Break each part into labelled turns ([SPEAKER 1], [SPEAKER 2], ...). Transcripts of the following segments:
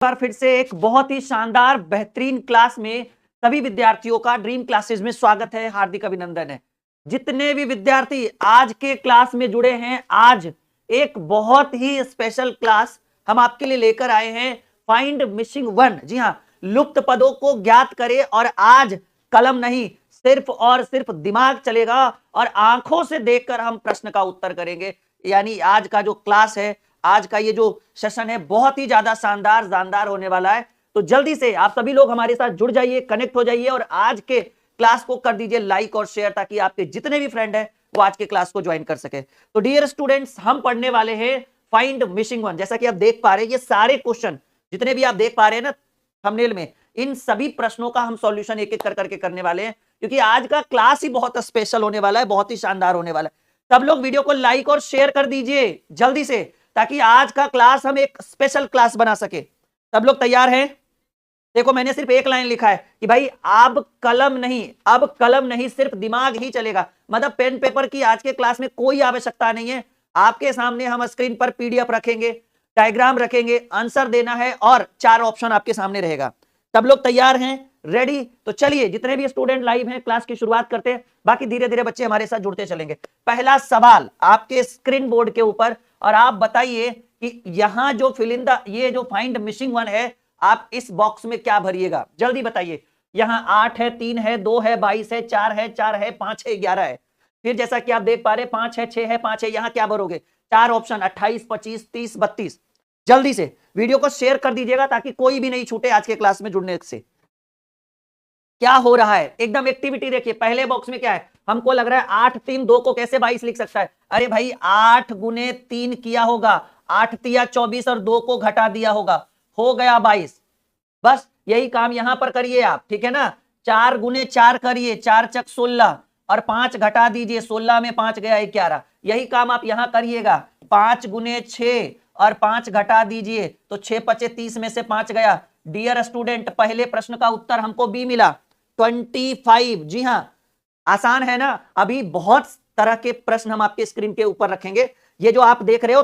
[SPEAKER 1] बार फिर से एक बहुत ही शानदार बेहतरीन क्लास में सभी विद्यार्थियों का ड्रीम क्लासेस में स्वागत है, हार्दिक अभिनंदन है। जितने भी विद्यार्थी आज के क्लास में जुड़े हैं, आज एक बहुत ही स्पेशल क्लास हम आपके लिए लेकर आए हैं, फाइंड मिसिंग वन। जी हाँ, लुप्त पदों को ज्ञात करें। और आज कलम नहीं, सिर्फ और सिर्फ दिमाग चलेगा और आंखों से देखकर हम प्रश्न का उत्तर करेंगे। यानी आज का जो क्लास है, आज का ये जो सेशन है, बहुत ही ज्यादा शानदार होने वाला है। तो जल्दी से आप सभी लोग हमारे साथ जुड़ जाइए, कनेक्ट हो जाइए और आज के क्लास को कर दीजिए लाइक और शेयर, ताकि आपके जितने भी फ्रेंड हैं वो आज के क्लास को ज्वाइन कर सके। तो डियर स्टूडेंट्स, हम पढ़ने वाले हैं फाइंड मिसिंग वन। जैसा कि आप देख पा रहे हैं, ये सारे क्वेश्चन जितने भी आप देख पा रहे हैं ना थंबनेल में, इन सभी प्रश्नों का हम सॉल्यूशन एक एक कर करके करने वाले हैं, क्योंकि आज का क्लास ही बहुत स्पेशल होने वाला है, बहुत ही शानदार होने वाला है। सब लोग वीडियो को लाइक और शेयर कर दीजिए जल्दी से, ताकि आज का क्लास हम एक स्पेशल क्लास बना सके। सब लोग तैयार हैं? देखो, मैंने सिर्फ एक लाइन लिखा है कि भाई अब कलम नहीं, सिर्फ दिमाग ही चलेगा। मतलब पेन पेपर की आज के क्लास में कोई आवश्यकता नहीं है। आपके सामने हम स्क्रीन पर पीडीएफ रखेंगे, डायग्राम रखेंगे, आंसर देना है और 4 ऑप्शन आपके सामने रहेगा। सब लोग तैयार हैं, रेडी? तो चलिए, जितने भी स्टूडेंट लाइव हैं, क्लास की शुरुआत करते हैं। बाकी धीरे धीरे बच्चे हमारे साथ जुड़ते चलेंगे। पहला सवाल आपके स्क्रीन बोर्ड के ऊपर, और आप बताइए कि यहां जो फिल इन द, ये जो फाइंड मिसिंग वन है, आप इस बॉक्स में क्या भरिएगा? जल्दी बताइए। यहां 8 है, 3 है, 2 है, 22 है, 4 है, 5 है, 11 है। फिर जैसा कि आप देख पा रहे, 5 है, 6 है, 5 है। यहां क्या भरोगे? 4 ऑप्शन, 28, 25, 30, 32। जल्दी से वीडियो को शेयर कर दीजिएगा, ताकि कोई भी नहीं छूटे आज के क्लास में जुड़ने से। क्या हो रहा है? एकदम एक्टिविटी देखिए। पहले बॉक्स में क्या है? हमको लग रहा है 8, 3, 2 को कैसे 22 लिख सकता है? अरे भाई, 8 गुने 3 किया होगा, 8 तिया 24 और 2 को घटा दिया होगा, हो गया 22। बस यही काम यहां पर करिए आप, ठीक है ना? 4 गुने 4 करिए, 4 चक 16 और 5 घटा दीजिए, 16 में 5 गया 11। यही काम आप यहां करिएगा। 5 गुने 6 और 5 घटा दीजिए, तो 6 पचे 30 में से 5 गया। डियर स्टूडेंट, पहले प्रश्न का उत्तर हमको बी मिला, 25। जी हां, आसान है ना? अभी बहुत तरह के प्रश्न हम आपके स्क्रीन के ऊपर रखेंगे। ये जो आप देख रहे हो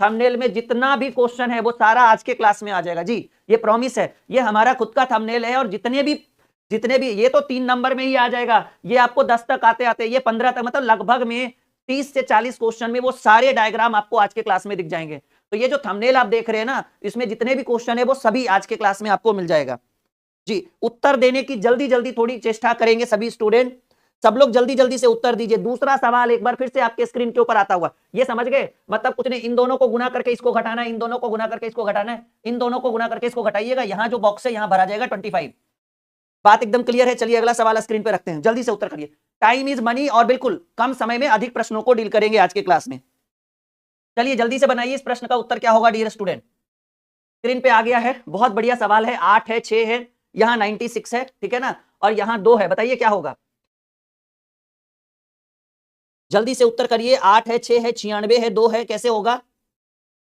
[SPEAKER 1] थंबनेल में जितना भी क्वेश्चन है वो सारा आज के क्लास में आ जाएगा जी, ये प्रॉमिस है। ये हमारा खुद का थंबनेल है, और जितने भी ये तो 3 नंबर में ही आ जाएगा। ये आपको 10 तक आते आते ये 15 तक, मतलब लगभग में 30 से 40 क्वेश्चन में वो सारे डायग्राम आपको आज के क्लास में दिख जाएंगे। तो ये जो थंबनेल आप देख रहे हैं ना, इसमें जितने भी क्वेश्चन है वो सभी आज के क्लास में आपको मिल जाएगा जी। उत्तर देने की जल्दी थोड़ी चेष्टा करेंगे सभी स्टूडेंट। सब लोग जल्दी से उत्तर दीजिए। दूसरा सवाल एक बार फिर से आपके स्क्रीन के ऊपर आता हुआ, ये समझ गए? मतलब कुछ नहीं, इन दोनों को गुना करके इसको घटाना है, इन दोनों को गुना करके इसको घटाना है, इन दोनों को गुना करके इसको घटाइएगा। यहां जो बॉक्स है यहां भरा जाएगा 25। बात एकदम क्लियर है? चलिए अगला सवाल स्क्रीन पे रखते हैं, जल्दी से उत्तर करिए। टाइम इज मनी, और बिल्कुल कम समय में अधिक प्रश्नों को डील करेंगे आज के क्लास में। चलिए जल्दी से बनाइए, इस प्रश्न का उत्तर क्या होगा डियर स्टूडेंट? स्क्रीन पे आ गया है, बहुत बढ़िया सवाल है। 8 है, 6 है, यहां 96 है, ठीक है ना? और यहां 2 है, बताइए क्या होगा? जल्दी से उत्तर करिए। 8 है, 6 है, 96 है, 2 है, कैसे होगा?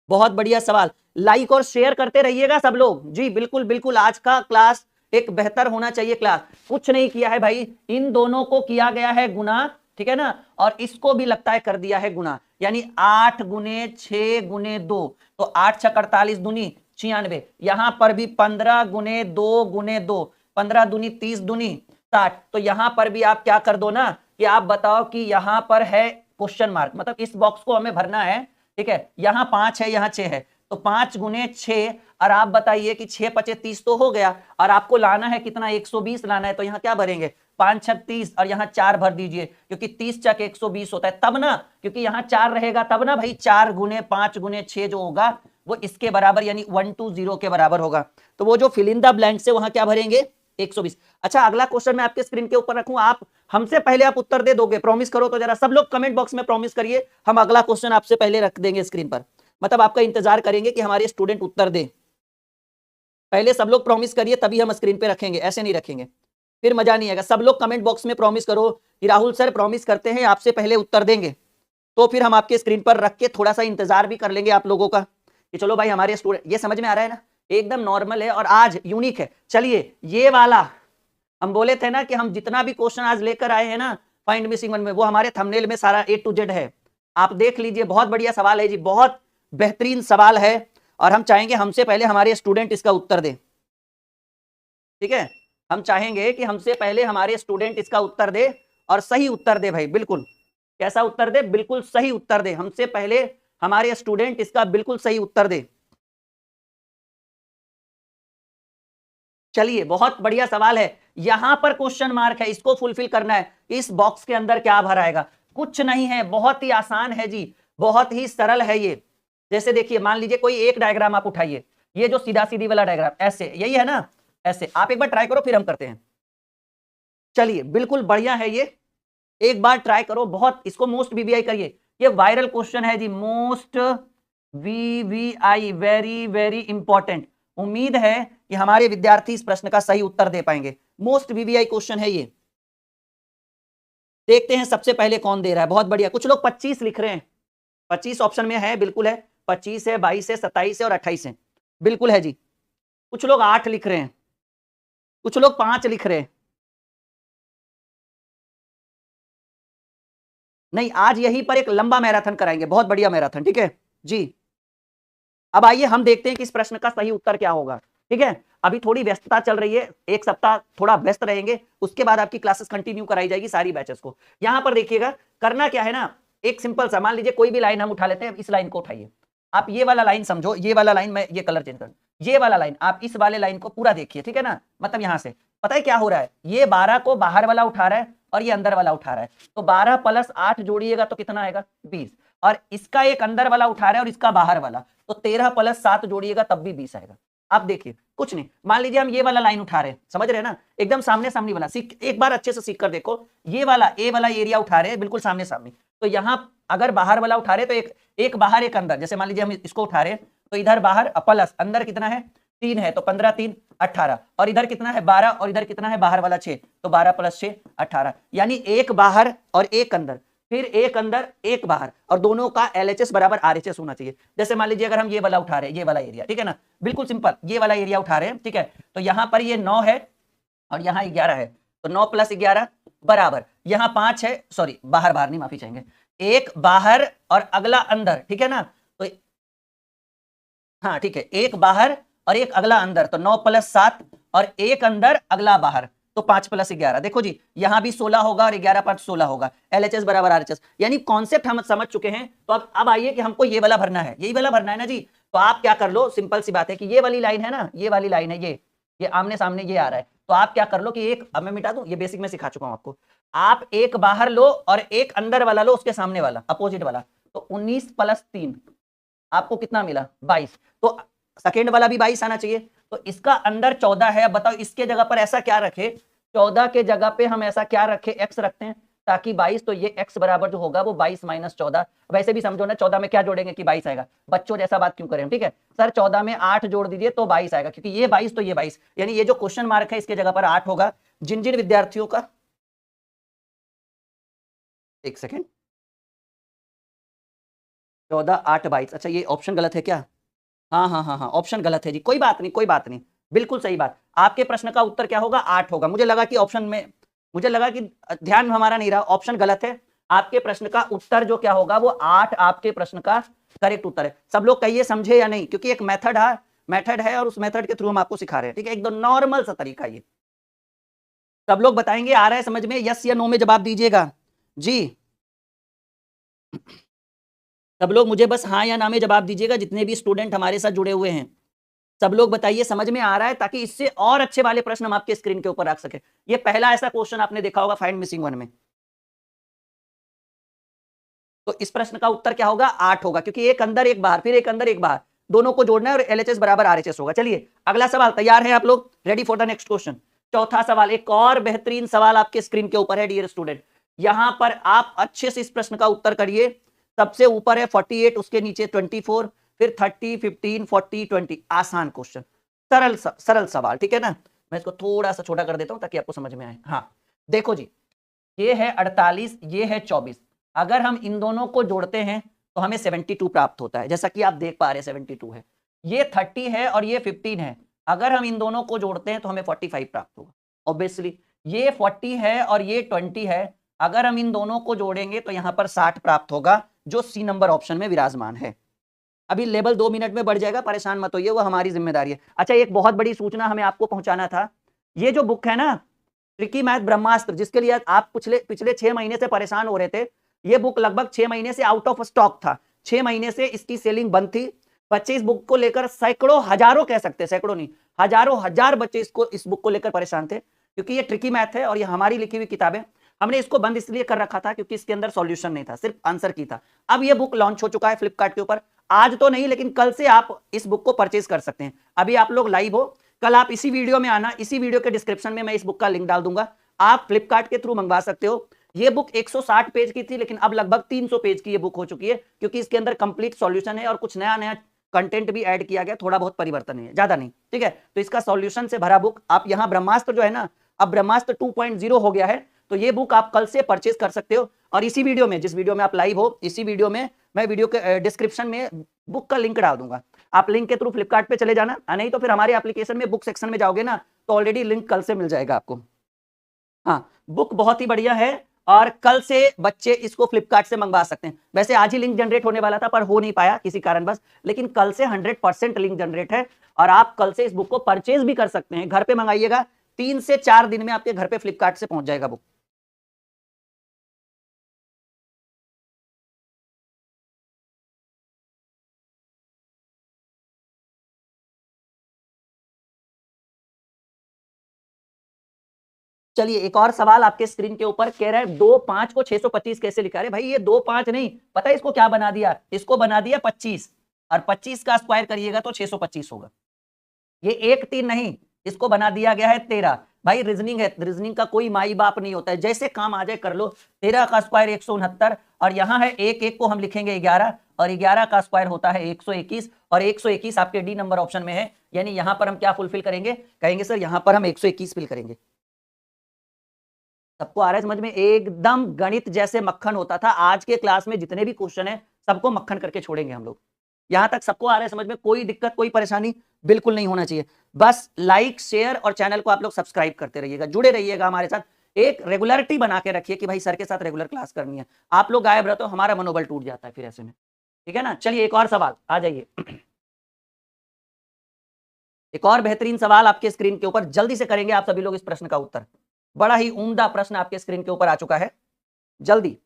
[SPEAKER 1] बहुत बढ़िया सवाल। लाइक और शेयर करते रहिएगा सब लोग जी। बिल्कुल आज का क्लास एक बेहतर होना चाहिए क्लास। कुछ नहीं किया है भाई, इन दोनों को किया गया है गुना, ठीक है ना? और इसको भी लगता है कर दिया है गुना, यानी 8 गुने 6 गुने 2, तो 8 6 48 दूनी 96। यहां पर भी 15 गुने 2 गुने 2, 15 दूनी 30 दूनी 60। तो यहां पर भी आप क्या कर दो ना, कि आप बताओ कि यहां पर है क्वेश्चन मार्क, मतलब इस बॉक्स को हमें भरना है, ठीक है? यहां 5 है, यहां 6 है, तो 5 गुने 6, और आप बताइए कि 6 पचे 30 तो हो गया, और आपको लाना है कितना? 120 लाना है। तो यहां क्या भरेंगे? 5 6 30 और यहां 4 भर दीजिए, क्योंकि 30 चक 120 होता है, तब ना, क्योंकि यहां 4 रहेगा तब ना भाई। 4 गुने 5 गुने 6 जो होगा वो इसके बराबर, यानी 120 के बराबर होगा। तो वो जो फिल इन द ब्लैंक से वहां क्या भरेंगे? 120। अच्छा, अगला क्वेश्चन मैं आपके स्क्रीन के ऊपर रखूं, आप हमसे पहले आप उत्तर दे दोगे? प्रॉमिस करो तो जरा सब लोग कमेंट बॉक्स में प्रॉमिस करिए, हम अगला क्वेश्चन आपसे पहले रख देंगे स्क्रीन पर। मतलब आपका इंतजार करेंगे कि हमारे स्टूडेंट उत्तर दें। पहले सब लोग प्रॉमिस करिए, तभी हम स्क्रीन पे रखेंगे, ऐसे नहीं रखेंगे, फिर मजा नहीं आएगा। सब लोग कमेंट बॉक्स में प्रॉमिस करो कि राहुल सर प्रॉमिस करते हैं आपसे पहले उत्तर देंगे, तो फिर हम आपके स्क्रीन पर रख के थोड़ा सा इंतजार भी कर लेंगे आप लोगों का, कि चलो भाई हमारे स्टूडेंट। ये समझ में आ रहा है ना? एकदम नॉर्मल है और आज यूनिक है। चलिए, ये वाला हम बोले थे ना कि हम जितना भी क्वेश्चन आज लेकर आए हैं ना फाइंड मिसिंग वन में, वो हमारे थंबनेल में सारा A to Z है। आप देख लीजिए, बहुत बढ़िया सवाल है जी, बहुत बेहतरीन सवाल है। और हम चाहेंगे हमसे पहले हमारे स्टूडेंट इसका उत्तर दे। ठीक है, हम चाहेंगे कि हमसे पहले हमारे स्टूडेंट इसका उत्तर दे और सही उत्तर दे भाई, बिल्कुल कैसा उत्तर दे, बिल्कुल सही उत्तर दे, हमसे पहले हमारे स्टूडेंट इसका बिल्कुल सही उत्तर दे। चलिए, बहुत बढ़िया सवाल है, यहां पर क्वेश्चन मार्क है, इसको फुलफिल करना है। इस बॉक्स के अंदर क्या भरा आएगा, कुछ नहीं है, बहुत ही आसान है जी, बहुत ही सरल है ये। जैसे देखिए, मान लीजिए कोई एक डायग्राम आप उठाइए, ये जो सीधा सीधी वाला डायग्राम, ऐसे, यही है ना, ऐसे आप एक बार ट्राई करो, फिर हम करते हैं। चलिए, बिल्कुल बढ़िया है ये, एक बार ट्राई करो, बहुत, इसको मोस्ट वीवीआई करिए, ये वायरल क्वेश्चन है जी, most VVI, very very important. उम्मीद है कि हमारे विद्यार्थी इस प्रश्न का सही उत्तर दे पाएंगे, मोस्ट वीवीआई क्वेश्चन है ये। देखते हैं सबसे पहले कौन दे रहा है, बहुत बढ़िया, कुछ लोग 25 लिख रहे हैं, 25 ऑप्शन में है, बिल्कुल है, 25 है, 22 है, 27 है और 28 है, बिल्कुल है जी। कुछ लोग 8 लिख रहे हैं, कुछ लोग 5 लिख रहे हैं। नहीं, आज यहीं पर एक लंबा मैराथन कराएंगे, बहुत बढ़िया मैराथन, ठीक है जी। अब आइए हम देखते हैं कि इस प्रश्न का सही उत्तर क्या होगा। ठीक है, अभी थोड़ी व्यस्तता चल रही है, एक सप्ताह थोड़ा व्यस्त रहेंगे, उसके बाद आपकी क्लासेस कंटिन्यू कराई जाएगी सारी बैचेस को। यहां पर देखिएगा, करना क्या है ना, एक सिंपल सा, मान लीजिए कोई भी लाइन हम उठा लेते हैं, इस लाइन को उठाइए, आप ये वाला लाइन समझो, ये वाला लाइन, मैं ये कलर चेंज कर, ये वाला लाइन, आप इस वाले लाइन को पूरा देखिए, ठीक है ना, मतलब यहां से पता है क्या हो रहा है, ये 12 को बाहर वाला उठा रहा है और ये अंदर वाला उठा रहा है, तो 12 + 8 जोड़िएगा तो कितना आएगा, 20, और इसका एक अंदर वाला उठा रहा है और इसका बाहर वाला, तो 13 + 7 जोड़िएगा तब भी 20 आएगा। आप देखिए, कुछ नहीं, मान लीजिए हम ये वाला लाइन उठा रहे हैं, समझ रहे हैं ना, एकदम सामने सामने वाला, सीख एक बार अच्छे से सीख कर देखो, ये वाला ए वाला एरिया उठा रहे हैं बिल्कुल सामने सामने, तो यहां अगर बाहर वाला उठा रहे तो एक बाहर एक अंदर, जैसे मान लीजिए हम इसको उठा रहे हैं तो इधर बाहर प्लस अंदर कितना है 3 है, तो 15 3 18, और इधर कितना है 12, और इधर कितना है बाहर वाला 6, तो 12 + 6 18, यानी एक बाहर और एक अंदर, फिर एक अंदर एक बाहर, और दोनों का LHS बराबर RHS होना चाहिए। जैसे मान लीजिए अगर हम ये वाला उठा रहे हैं, ये वाला एरिया, ठीक है ना, बिल्कुल सिंपल, ये वाला एरिया उठा रहे हैं, ठीक है, तो यहां पर ये 9 है और यहाँ 11 है, तो 9 + 11 बराबर, यहाँ 5 है, सॉरी बाहर बाहर नहीं, माफी चाहेंगे, एक बाहर और अगला अंदर, ठीक है ना, तो हाँ ठीक है, एक बाहर और एक अगला अंदर, तो 9 + 7 और एक अंदर अगला बाहर, तो 5 + 11, देखो जी यहां भी 16 होगा और 11 + 5 16 होगा, LHS बराबर RHS, यानी कॉन्सेप्ट हम समझ चुके हैं। तो अब आइए कि हमको ये वाला भरना है, यही वाला भरना है ना जी, तो आप क्या कर लो, सिंपल सी बात है कि ये वाली लाइन है ना, ये वाली लाइन है, ये आमने सामने ये आ रहा है, तो आप क्या कर लो कि एक, अब मैं मिटा दूं, ये बेसिक में सिखा चुका हूं आपको, आप एक बाहर लो और एक अंदर वाला लो, उसके सामने वाला अपोजिट वाला, तो 19 + 3 आपको कितना मिला 22, तो सेकेंड वाला भी 22 आना चाहिए, तो इसका अंदर 14 है। अब बताओ इसके जगह पर ऐसा क्या रखे, 14 के जगह पे हम ऐसा क्या रखे, x रखते हैं ताकि 22, तो ये x बराबर जो होगा वो 22 - 14, वैसे भी समझो ना 14 में क्या जोड़ेंगे कि 22 आएगा, बच्चों जैसा बात क्यों करें, ठीक है सर 14 में 8 जोड़ दीजिए तो 22 आएगा, क्योंकि ये 22 तो ये 22, यानी ये जो क्वेश्चन मार्क है इसके जगह पर 8 होगा। जिन जिन विद्यार्थियों का, एक सेकेंड, 14 8 22, अच्छा ये ऑप्शन गलत है क्या, हाँ हाँ हाँ हाँ, ऑप्शन गलत है जी, कोई बात नहीं कोई बात नहीं, बिल्कुल सही बात, आपके प्रश्न का उत्तर क्या होगा 8 होगा, मुझे लगा कि ऑप्शन में, मुझे लगा कि ध्यान हमारा नहीं रहा, ऑप्शन गलत है, आपके प्रश्न का उत्तर जो क्या होगा वो 8 आपके प्रश्न का करेक्ट उत्तर है। सब लोग कहिए समझे या नहीं, क्योंकि एक मेथड है और उस मेथड के थ्रू हम आपको सिखा रहे हैं, ठीक है, एकदम नॉर्मल सा तरीका ये। सब लोग बताएंगे आ रहा है समझ में, यस या नो में जवाब दीजिएगा जी, सब लोग मुझे बस हाँ या ना में जवाब दीजिएगा, जितने भी स्टूडेंट हमारे साथ जुड़े हुए हैं, सब लोग बताइए समझ में आ रहा है, ताकि इससे और अच्छे वाले प्रश्न हम आपके स्क्रीन के ऊपर रख सके। ये पहला ऐसा क्वेश्चन आपने देखा होगा फाइंड मिसिंग वन में, तो इस प्रश्न का उत्तर क्या होगा 8 होगा, क्योंकि एक अंदर एक बाहर, फिर एक अंदर एक बाहर, दोनों को जोड़ना है और LHS बराबर RHS होगा। चलिए अगला सवाल, तैयार है आप लोग, ready for the next question. चौथा सवाल, एक और बेहतरीन सवाल आपके स्क्रीन के ऊपर है डियर स्टूडेंट, यहां पर आप अच्छे से इस प्रश्न का उत्तर करिए। सबसे ऊपर है 48, उसके नीचे 24, फिर 30 15 40 20, आसान क्वेश्चन, सरल सवाल, ठीक है ना। मैं इसको थोड़ा सा छोटा कर देता हूं ताकि आपको समझ में आए। हाँ देखो जी, ये है 48, ये है 24, अगर हम इन दोनों को जोड़ते हैं तो हमें 72 प्राप्त होता है, जैसा कि आप देख पा रहे हैं 72 है, ये 30 है और ये 15 है, अगर हम इन दोनों को जोड़ते हैं तो हमें 45 प्राप्त होगा। ऑब्वियसली ये 40 है और ये 20 है, अगर हम इन दोनों को जोड़ेंगे तो यहां पर 60 प्राप्त होगा, जो सी नंबर ऑप्शन में विराजमान है। अभी लेवल 2 मिनट में बढ़ जाएगा, परेशान मत होइए, वो हमारी जिम्मेदारी है। अच्छा, एक बहुत बड़ी सूचना हमें आपको पहुंचाना था। ये जो बुक है ना, ट्रिकी मैथ ब्रह्मास्त्र, जिसके लिए आप पिछले 6 महीने से परेशान हो रहे थे, ये बुक लगभग 6 महीने से आउट ऑफ स्टॉक था। 6 महीने से इसकी सेलिंग बंद थी। बच्चे इस बुक को लेकर सैकड़ों, हजारों कह सकते हैं, सैकड़ों नहीं, हजारों हजार बच्चे इस बुक को लेकर परेशान थे, क्योंकि ये ट्रिकी मैथ है और ये हमारी लिखी हुई किताब है। हमने इसको बंद इसलिए कर रखा था क्योंकि इसके अंदर सॉल्यूशन नहीं था, सिर्फ आंसर की था। अब ये बुक लॉन्च हो चुका है फ्लिपकार्ट के ऊपर। आज तो नहीं, लेकिन कल से आप इस बुक को परचेज कर सकते हैं। अभी आप लोग लाइव हो, कल आप इसी वीडियो में आना, इसी वीडियो के डिस्क्रिप्शन में मैं इस बुक का लिंक डाल दूंगा, आप फ्लिपकार्ट के थ्रू मंगवा सकते हो। ये बुक 160 पेज की थी, लेकिन अब लगभग 300 पेज की ये बुक हो चुकी है, क्योंकि इसके अंदर कंप्लीट सॉल्यूशन है और कुछ नया नया कंटेंट भी ऐड किया गया, थोड़ा बहुत परिवर्तन है, ज्यादा नहीं, ठीक है। तो इसका सॉल्यूशन से भरा बुक, आप यहाँ ब्रह्मास्त्र जो है ना, अब ब्रह्मास्त्र 2.0 हो गया है, तो ये बुक आप कल से परचेज कर सकते हो। और इसी वीडियो में, जिस वीडियो में आप लाइव हो, इसी वीडियो में मैं वीडियो के डिस्क्रिप्शन में बुक का लिंक डाल दूंगा, आप लिंक के थ्रू फ्लिपकार्ट पे चले जाना, नहीं तो फिर हमारे एप्लीकेशन में बुक सेक्शन में जाओगे ना, तो ऑलरेडी लिंक कल से मिल जाएगा आपको। हाँ, बुक बहुत ही बढ़िया है और कल से बच्चे इसको फ्लिपकार्ट से मंगवा सकते हैं। वैसे आज ही लिंक जनरेट होने वाला था, पर हो नहीं पाया किसी कारणवश, लेकिन कल से 100% लिंक जनरेट है और आप कल से इस बुक को परचेज भी कर सकते हैं। घर पे मंगाइएगा, 3 से 4 दिन में आपके घर पे फ्लिपकार्ट से पहुंच जाएगा बुक। चलिए, एक और सवाल आपके स्क्रीन के ऊपर कह रहा है 2 5 को 625 कैसे लिखा? अरे भाई, ये 2 5 नहीं, पता है इसको क्या बना दिया? इसको बना दिया 25, और 25 का स्क्वायर करिएगा तो 625 होगा। ये 1 3 नहीं, इसको बना दिया गया है 13। भाई रीजनिंग है, रीजनिंग का कोई माई बाप नहीं होता है, जैसे काम आ जाए कर लो। 13 का स्क्वायर 169, और यहाँ है 1 1 को हम लिखेंगे 11, और 11 का स्क्वायर होता है 121, और 121 आपके डी नंबर ऑप्शन में है, यानी यहाँ पर हम क्या फुलफिल करेंगे? कहेंगे सर यहाँ पर हम 121 फिल करेंगे। सबको आ रहा है समझ में? एकदम गणित जैसे मक्खन होता था। आज के क्लास में जितने भी क्वेश्चन है, सबको मक्खन करके छोड़ेंगे हम लोग। यहां तक सबको आ रहा है समझ में? कोई दिक्कत, कोई परेशानी बिल्कुल नहीं होना चाहिए। बस लाइक, शेयर और चैनल को आप लोग सब्सक्राइब करते रहिएगा, जुड़े रहिएगा हमारे साथ। एक रेगुलरिटी बना के रखिए कि भाई सर के साथ रेगुलर क्लास करनी है। आप लोग गायब रहते हो, हमारा मनोबल टूट जाता है फिर ऐसे में, ठीक है ना। चलिए, एक और सवाल, आ जाइए। एक और बेहतरीन सवाल आपके स्क्रीन के ऊपर, जल्दी से करेंगे आप सभी लोग इस प्रश्न का उत्तर। बड़ा ही उम्दा प्रश्न आपके स्क्रीन के ऊपर आ चुका है, जल्दी।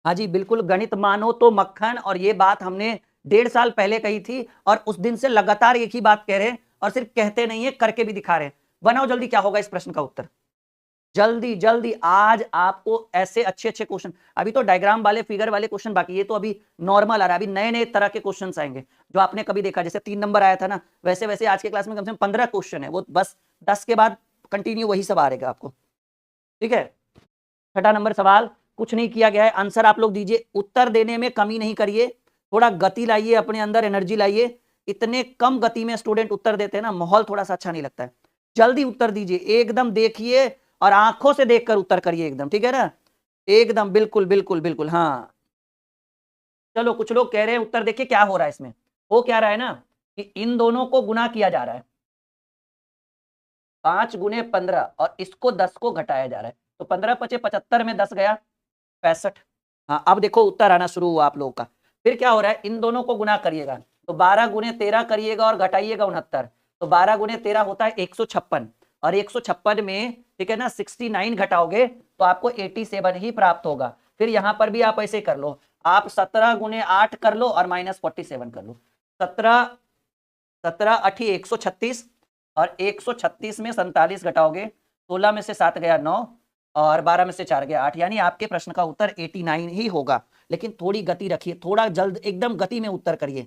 [SPEAKER 1] हाँ जी, बिल्कुल, गणित मानो तो मक्खन, और ये बात हमने 1.5 साल पहले कही थी, और उस दिन से लगातार एक ही बात कह रहे हैं, और सिर्फ कहते नहीं है, करके भी दिखा रहे हैं। बनाओ जल्दी, क्या होगा इस प्रश्न का उत्तर? जल्दी जल्दी, आज आपको ऐसे अच्छे अच्छे क्वेश्चन, अभी तो डायग्राम वाले, फिगर वाले क्वेश्चन बाकी, ये तो अभी नॉर्मल आ रहा है, अभी नए नए तरह के क्वेश्चन आएंगे जो आपने कभी देखा। जैसे 3 नंबर आया था ना, वैसे वैसे आज के क्लास में कम से कम 15 क्वेश्चन है, वो बस 10 के बाद कंटिन्यू वही सब आ रहेगा आपको, ठीक है। छठा नंबर सवाल, कुछ नहीं किया गया है, आंसर आप लोग दीजिए, उत्तर देने में कमी नहीं करिए, थोड़ा गति लाइए अपने अंदर, एनर्जी लाइए। इतने कम गति में स्टूडेंट उत्तर देते हैं ना, माहौल थोड़ा सा अच्छा नहीं लगता है। जल्दी उत्तर दीजिए, एकदम देखिए और आंखों से देखकर उत्तर करिए एकदम, ठीक है ना, एकदम, बिल्कुल बिल्कुल बिल्कुल। हाँ, चलो, कुछ लोग कह रहे हैं उत्तर देखिए क्या हो रहा है इसमें। हो क्या रहा है ना, कि इन दोनों को गुना किया जा रहा है, 5 गुने 15, और इसको 10 को घटाया जा रहा है, तो 15 पचे 75 में 10 गया 65। हाँ, अब देखो उत्तर आना शुरू हुआ आप लोगों का। फिर क्या हो रहा है, इन दोनों को गुना करिएगा, तो 12 गुने 13 करिएगा और घटाइएगा 69, तो 12 गुने 13 होता है 156, और 156 में, ठीक है ना, 69 घटाओगे तो आपको 87 ही प्राप्त होगा। फिर यहां पर भी आप ऐसे कर लो, आप 17 गुने 8 कर लो और -47 कर लो। 17 17 8 136, और 136 में 47 घटाओगे, 16 में से 7 गया 9, और 12 में से 4 गया 8, यानी आपके प्रश्न का उत्तर 89 ही होगा। लेकिन थोड़ी गति रखिए, थोड़ा जल्द, एकदम गति में उत्तर करिए।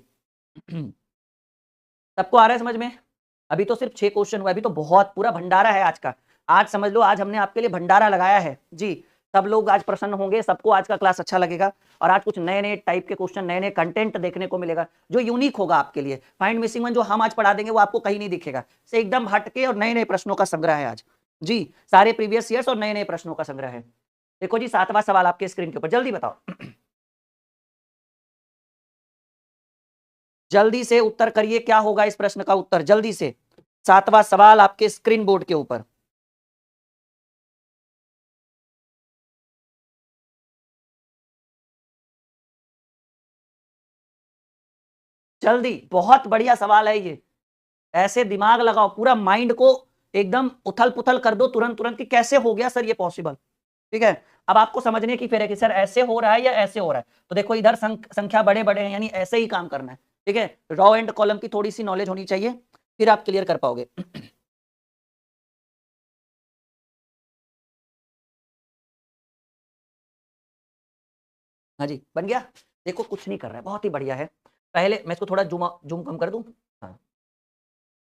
[SPEAKER 1] सबको आ रहा है समझ में? अभी तो सिर्फ 6 क्वेश्चन हुआ, अभी तो बहुत पूरा भंडारा है आज का। आज समझ लो, आज हमने आपके लिए भंडारा लगाया है जी। सब लोग आज प्रसन्न होंगे, सबको आज का क्लास अच्छा लगेगा, और आज कुछ नए नए टाइप के क्वेश्चन, नए नए कंटेंट देखने को मिलेगा जो यूनिक होगा आपके लिए। फाइंड मिसिंग वन जो हम आज पढ़ा देंगे वो आपको कहीं नहीं दिखेगा, से एकदम हटके, और नए नए प्रश्नों का संग्रह है आज जी, सारे प्रीवियस ईयर्स और नए नए प्रश्नों का संग्रह है। देखो जी, 7वां सवाल आपके स्क्रीन के ऊपर, जल्दी बताओ। जल्दी से उत्तर करिए, क्या होगा इस प्रश्न का उत्तर, जल्दी से। 7वां सवाल आपके स्क्रीन बोर्ड के ऊपर। जल्दी, बहुत बढ़िया सवाल है ये। ऐसे दिमाग लगाओ, पूरा माइंड को एकदम उथल पुथल कर दो तुरंत तुरंत कि कैसे हो गया सर ये पॉसिबल। ठीक है, अब आपको समझने की फिर है कि सर ऐसे हो रहा है या ऐसे हो रहा है। तो देखो इधर संख्या बड़े बड़े हैं, यानी ऐसे ही काम करना है। ठीक है, रॉ एंड कॉलम की थोड़ी सी नॉलेज होनी चाहिए, फिर आप क्लियर कर पाओगे। हाँ जी, बन गया। देखो कुछ नहीं कर रहा है, बहुत ही बढ़िया है। पहले मैं इसको थोड़ा जूम कम कर दूं। हाँ,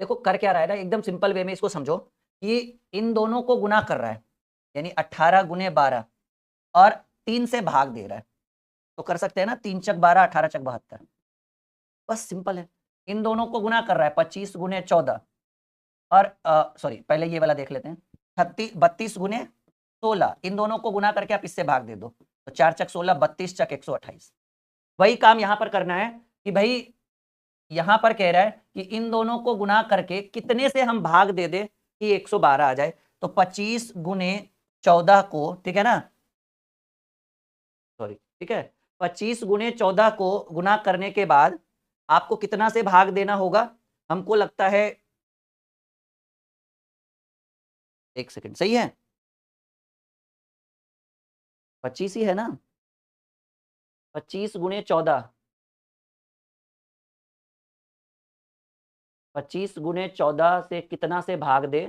[SPEAKER 1] देखो कर क्या रहा है ना, एकदम सिंपल वे में इसको समझो कि इन दोनों को गुना कर रहा है, यानी 18 गुने 12 और 3 से भाग दे रहा है। तो कर सकते हैं ना, 3 चक 12, 18 चक 72। बस सिंपल है। इन दोनों को गुना कर रहा है 25 गुने 14 और सॉरी पहले ये वाला देख लेते हैं, 32 गुने 16। इन दोनों को गुना करके आप इससे भाग दे दो, तो 4 चक 16, 32 चक 128। वही काम यहां पर करना है कि भाई यहां पर कह रहा है कि इन दोनों को गुना करके कितने से हम भाग दे दे कि 112 आ जाए। तो 25 गुने 14 को, ठीक है ना, सॉरी ठीक है, 25 गुने 14 को गुना करने के बाद आपको कितना से भाग देना होगा, हमको लगता है, एक सेकंड, सही है 25 ही है ना, 25 गुने 14, 25 गुने 14 से कितना से भाग दे।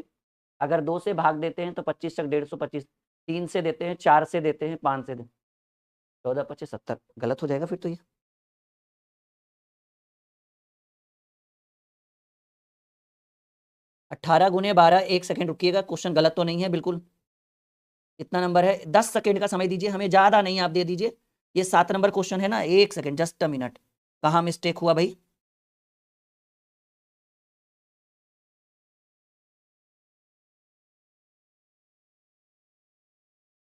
[SPEAKER 1] अगर 2 से भाग देते हैं तो 25 चक 150, 3 से देते हैं, 4 से देते हैं, 5 से देते, 14 25 70, गलत हो जाएगा फिर तो ये। 18 गुने 12, एक सेकंड रुकिएगा, क्वेश्चन गलत तो नहीं है बिल्कुल। कितना नंबर है, 10 सेकंड का समय दीजिए हमें, ज्यादा नहीं आप दे दीजिए। ये 7 नंबर क्वेश्चन है ना, एक सेकंड, जस्ट अ मिनट, कहाँ मिस्टेक हुआ भाई।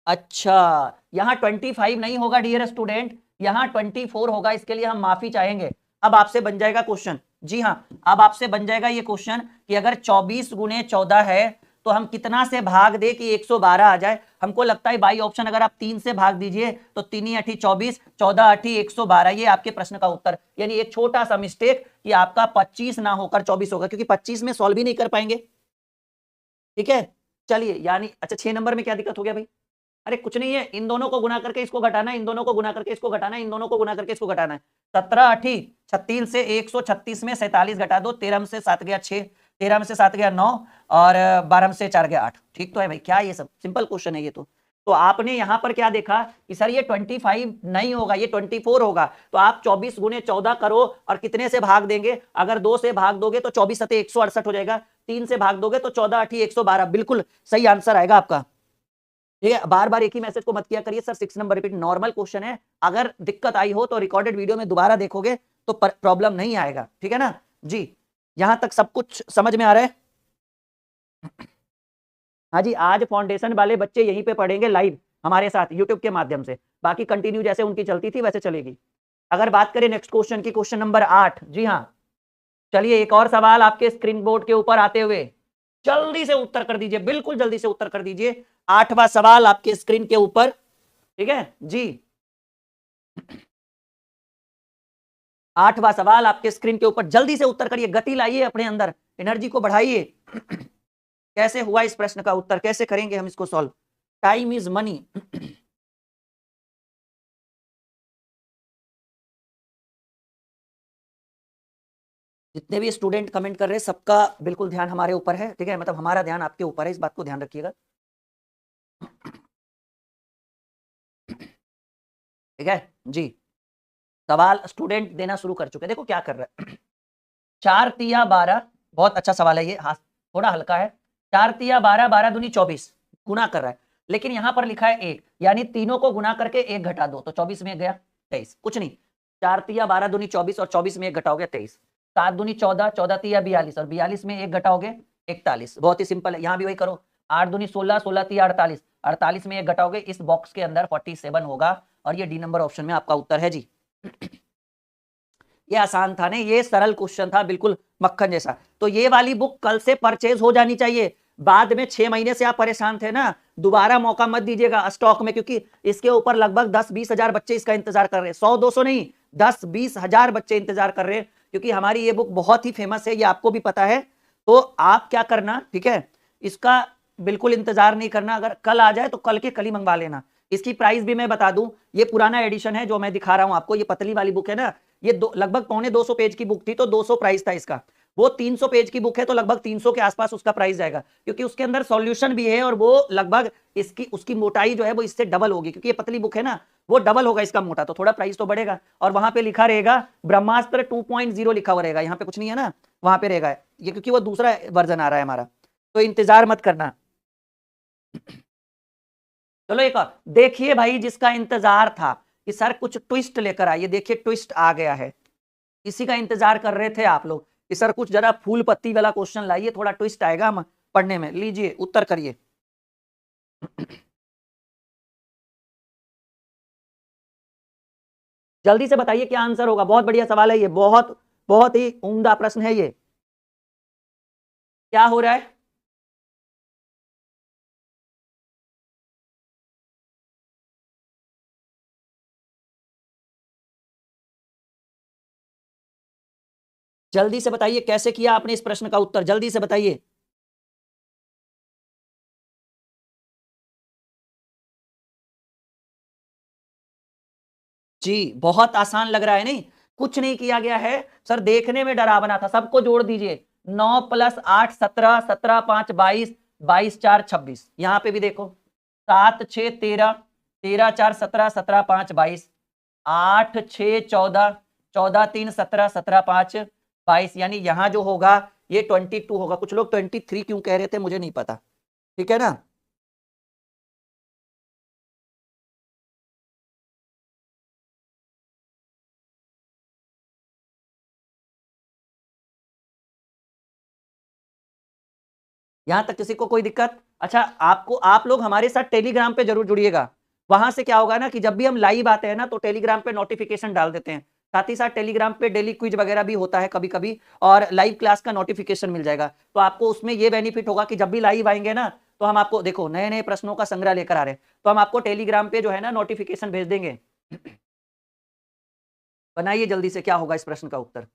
[SPEAKER 1] अच्छा, यहाँ 25 नहीं होगा डियर स्टूडेंट, यहाँ 24 होगा, इसके लिए हम माफी चाहेंगे। अब आपसे बन जाएगा क्वेश्चन, जी हाँ, अब आपसे बन जाएगा ये क्वेश्चन कि अगर 24 गुने 14 है तो हम कितना से भाग दे कि 112 आ जाए। हमको लगता है बाई ऑप्शन अगर आप 3 से भाग दीजिए तो 3 8 24, 14 8 112, ये आपके प्रश्न का उत्तर। यानी एक छोटा सा मिस्टेक कि आपका 25 ना होकर 24 होगा, क्योंकि 25 में सॉल्व ही नहीं कर पाएंगे। ठीक है, चलिए, यानी अच्छा 6 नंबर में क्या दिक्कत हो गया भाई। अरे कुछ नहीं है, इन दोनों को गुना करके इसको घटाना है, इन दोनों को गुना करके इसको घटाना है, इन दोनों को गुना करके इसको घटाना है। 17 8 36 से 136 में 47 घटा दो, 13 में से 7 गया 6, 13 में से 7 गया 9 और 12 में से 4 गया 8। ठीक तो है भाई, क्या ये सब सिंपल क्वेश्चन है ये तो आपने यहां पर क्या देखा कि सर ये 25 नहीं होगा, ये 24 होगा। तो आप 24 गुने 14 करो और कितने से भाग देंगे, अगर 2 से भाग दोगे तो 24 सते 168 हो जाएगा, 3 से भाग दोगे तो 14 8 112, बिल्कुल सही आंसर आएगा आपका। ठीक है, बार बार एक ही मैसेज को मत किया करिए sir 6 number repeat, normal question है, अगर दिक्कत आई हो तो रिकॉर्डेड वीडियो में दोबारा देखोगे तो प्रॉब्लम नहीं आएगा। ठीक है ना जी, यहां तक सब कुछ समझ में आ रहा है। हाँ जी, आज फाउंडेशन वाले बच्चे यहीं पे पढ़ेंगे लाइव हमारे साथ यूट्यूब के माध्यम से, बाकी कंटिन्यू जैसे उनकी चलती थी वैसे चलेगी। अगर बात करें नेक्स्ट क्वेश्चन की, क्वेश्चन नंबर 8, जी हाँ, चलिए एक और सवाल आपके स्क्रीन बोर्ड के ऊपर आते हुए, जल्दी से उत्तर कर दीजिए, बिल्कुल जल्दी से उत्तर कर दीजिए। 8वां सवाल आपके स्क्रीन के ऊपर, ठीक है जी, 8वां सवाल आपके स्क्रीन के ऊपर, जल्दी से उत्तर करिए, गति लाइए अपने अंदर, एनर्जी को बढ़ाइए। कैसे हुआ इस प्रश्न का उत्तर, कैसे करेंगे हम इसको सॉल्व, टाइम इज मनी। जितने भी स्टूडेंट कमेंट कर रहे हैं सबका बिल्कुल ध्यान हमारे ऊपर है, ठीक है, मतलब हमारा ध्यान आपके ऊपर है, इस बात को ध्यान रखिएगा। ठीक है जी, सवाल स्टूडेंट देना शुरू कर चुके हैं, देखो क्या कर रहा है। 4 तिया 12, बहुत अच्छा सवाल है ये, हाँ थोड़ा हल्का है। 4 तिया 12, 12 दूनी 24, गुना कर रहा है, लेकिन यहां पर लिखा है 1, यानी तीनों को गुना करके 1 घटा दो, तो 24 में गया 23, कुछ नहीं। 4 तिया 12 दूनी 24 और 24 में 1 घटाओगे 23, 7 दूनी 14, 14 तिया 42 और 42 में 1 घटाओगे 41, बहुत ही सिंपल है, यहाँ भी वही करो। 8 दूनी 16, 16 तिया 48, 48 में 1 घटाओगे, इस बॉक्स के अंदर 47 होगा, और ये डी नंबर ऑप्शन में आपका उत्तर है जी। ये आसान था नहीं, ये सरल क्वेश्चन था, बिल्कुल मक्खन जैसा। तो ये वाली बुक कल से परचेज हो जानी चाहिए, बाद में 6 महीने से आप परेशान थे ना, दोबारा मौका मत दीजिएगा स्टॉक में, क्योंकि इसके ऊपर लगभग 10-20 हजार बच्चे इसका इंतजार कर रहे हैं, 100-200 नहीं, 10-20 हजार बच्चे इंतजार कर रहे हैं, क्योंकि हमारी ये बुक बहुत ही फेमस है, ये आपको भी पता है। तो आप क्या करना, ठीक है, इसका बिल्कुल इंतजार नहीं करना, अगर कल आ जाए तो कल के कल ही मंगवा लेना। इसकी प्राइस भी मैं बता दूं, ये पुराना एडिशन है जो मैं दिखा रहा हूं आपको, ये पतली वाली बुक है ना, ये लगभग 250 पेज की बुक थी, तो 200 प्राइस था इसका। वो 300 पेज की बुक है, तो लगभग 300 के आसपास उसका प्राइस जाएगा, क्योंकि उसके अंदर सॉल्यूशन भी है, और वो लगभग उसकी मोटाई जो है वो इससे डबल होगी, क्योंकि ये पतली बुक है ना, वो डबल होगा इसका मोटा, तो थोड़ा प्राइस तो बढ़ेगा। और वहां पे लिखा रहेगा ब्रह्मास्त्र 2.0 लिखा हुआ रहेगा, यहाँ पे कुछ नहीं है ना, वहां पे रहेगा ये, क्योंकि वो दूसरा वर्जन आ रहा है हमारा, तो इंतजार मत करना। चलो एक और देखिए भाई, जिसका इंतजार था कि सर कुछ ट्विस्ट लेकर आइए, देखिए ट्विस्ट आ गया है, इसी का इंतजार कर रहे थे आप लोग कि सर कुछ जरा फूल पत्ती वाला क्वेश्चन लाइए, थोड़ा ट्विस्ट आएगा हम पढ़ने में। लीजिए उत्तर करिए। जल्दी से बताइए क्या आंसर होगा, बहुत बढ़िया सवाल है ये, बहुत बहुत ही उम्दा प्रश्न है ये। क्या हो रहा है? जल्दी से बताइए कैसे किया आपने इस प्रश्न का उत्तर, जल्दी से बताइए। जी बहुत आसान लग रहा है, नहीं कुछ नहीं किया गया है सर, देखने में डरावना था। सबको जोड़ दीजिए, 9 + 8 17, 17 5 22, 22 4 26, यहां पे भी देखो 7 6 13, 13 4 17, 17 5 22, 8 6 14, 14 3 17, 17 5 22, यानी यहां जो होगा ये 22 होगा। कुछ लोग 23 क्यों कह रहे थे मुझे नहीं पता, ठीक है ना। यहां तक किसी को कोई दिक्कत? अच्छा, आप लोग हमारे साथ टेलीग्राम पे जरूर जुड़िएगा। वहां से क्या होगा ना कि जब भी हम लाइव आते हैं ना, तो टेलीग्राम पे नोटिफिकेशन डाल देते हैं, साथ ही साथ टेलीग्राम पे डेली क्विज वगैरह भी होता है कभी कभी, और लाइव क्लास का नोटिफिकेशन मिल जाएगा। तो आपको उसमें ये बेनिफिट होगा कि जब भी लाइव आएंगे ना, तो हम आपको देखो नए नए प्रश्नों का संग्रह लेकर आ रहे हैं, तो हम आपको टेलीग्राम पे जो है ना नोटिफिकेशन भेज देंगे। बनाइए जल्दी से, क्या होगा इस प्रश्न का उत्तर।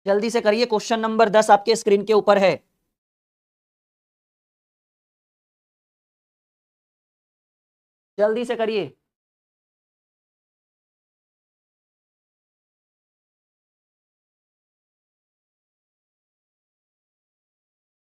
[SPEAKER 1] जल्दी से करिए, क्वेश्चन नंबर 10 आपके स्क्रीन के ऊपर है। जल्दी से करिए।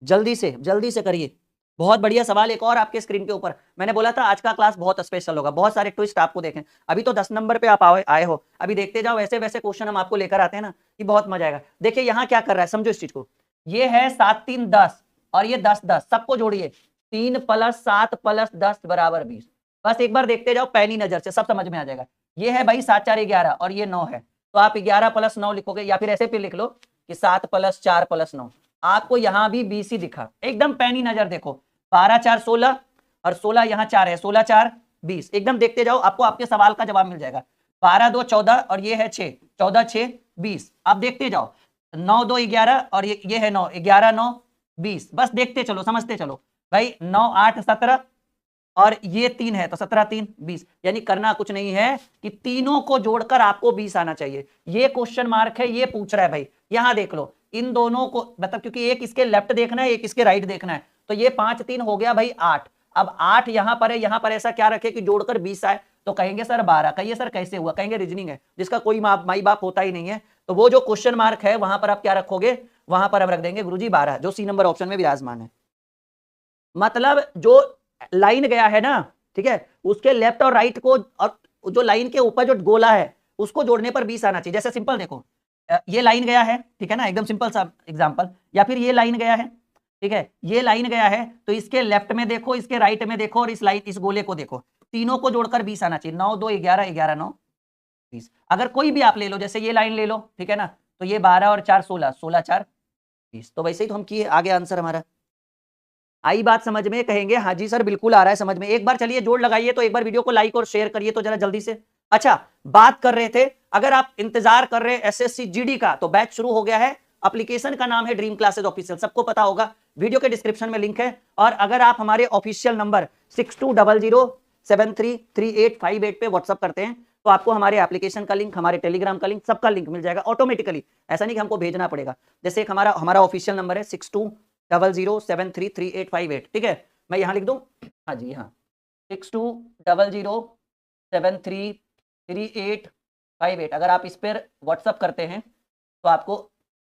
[SPEAKER 1] जल्दी से करिए। बहुत बढ़िया सवाल, एक और आपके स्क्रीन के ऊपर। मैंने बोला था आज का क्लास बहुत स्पेशल होगा, बहुत सारे ट्विस्ट आपको देखें। अभी तो 10 नंबर पे आप आए हो, अभी देखते जाओ वैसे वैसे क्वेश्चन हम आपको लेकर आते हैं ना, कि बहुत मजा आएगा। देखिए यहाँ क्या कर रहा है, समझो इस चीज को। ये है 7 3 10 और ये 10 10, सबको जोड़िए, 3 + 7 + 10 = 20। बस एक बार देखते जाओ पैनी नजर से, सब समझ में आ जाएगा। ये है भाई 7 4 11 और ये 9 है, तो आप 11 + 9 लिखोगे, या फिर ऐसे पे लिख लो कि 7 + 4 + 9। आपको यहां भी 20 ही दिखा, एकदम पैनी नजर देखो, 12 4 16 और 16 यहाँ 4 है, 16 4 20, एकदम देखते जाओ, आपको आपके सवाल का जवाब मिल जाएगा। 12 2 14 और ये है 6, 14 6 20, आप देखते जाओ। 9 2 11 और ये है 9, 11 9 20, बस देखते चलो, समझते चलो भाई। 9 8 17 और ये 3 है, तो 17 3 20, यानी करना कुछ नहीं है कि तीनों को जोड़कर आपको 20 आना चाहिए। ये क्वेश्चन मार्क है, ये पूछ रहा है भाई। यहां देख लो, इन दोनों को मतलब, क्योंकि एक इसके लेफ्ट देखना है, एक इसके राइट देखना है, तो ये 5 3 हो गया भाई 8। अब 8 यहां पर है, यहां पर ऐसा क्या रखे कि जोड़कर 20 आए, तो कहेंगे सर 12। कहिए सर कैसे हुआ, कहेंगे रीजनिंग है, जिसका कोई माई बाप होता ही नहीं है। तो वो जो क्वेश्चन मार्क है वहां पर आप क्या रखोगे, वहां पर आप रख देंगे गुरुजी 12, जो सी नंबर ऑप्शन में विराजमान है। मतलब जो लाइन गया है ना, ठीक है, उसके लेफ्ट और राइट को, और जो लाइन के ऊपर जो गोला है उसको जोड़ने पर 20 आना चाहिए। जैसे सिंपल देखो, ये लाइन गया है, ठीक है ना, एकदम सिंपल सा एग्जांपल, या फिर ये लाइन गया है, ठीक है, ये लाइन गया है, तो इसके लेफ्ट में देखो, इसके राइट में देखो, और इस लाइन, इस गोले को देखो, तीनों को जोड़कर 20 आना चाहिए। 9 2 11, 11 9 20। अगर कोई भी आप ले लो, जैसे ये लाइन ले लो, ठीक है ना, तो ये 12 और 4 16, 16 4 20, तो वैसे ही तो हम किए, आगे आंसर हमारा। आई बात समझ में, कहेंगे हाँ जी सर बिल्कुल आ रहा है समझ में। एक बार चलिए जोड़ लगाइए, तो एक बार वीडियो को लाइक और शेयर करिए तो जरा जल्दी से। अच्छा, बात कर रहे थे, अगर आप इंतजार कर रहे हैं एसएससी जीडी का, तो बैच शुरू हो गया है, एप्लीकेशन का नाम है ड्रीम क्लासेज ऑफिशियल, सबको पता होगा, वीडियो के डिस्क्रिप्शन में लिंक है। और अगर आप हमारे ऑफिशियल नंबर 6200733858 पे व्हाट्सअप करते हैं तो आपको हमारे एप्लीकेशन का लिंक, हमारे टेलीग्राम का लिंक, सबका लिंक मिल जाएगा ऑटोमेटिकली। ऐसा नहीं कि हमको भेजना पड़ेगा। जैसे एक हमारा ऑफिशियल नंबर है 6200733858, ठीक है, मैं यहाँ लिख दूं, हाँ जी, हाँ 6200733858। अगर आप इस पर व्हाट्सअप करते हैं तो आपको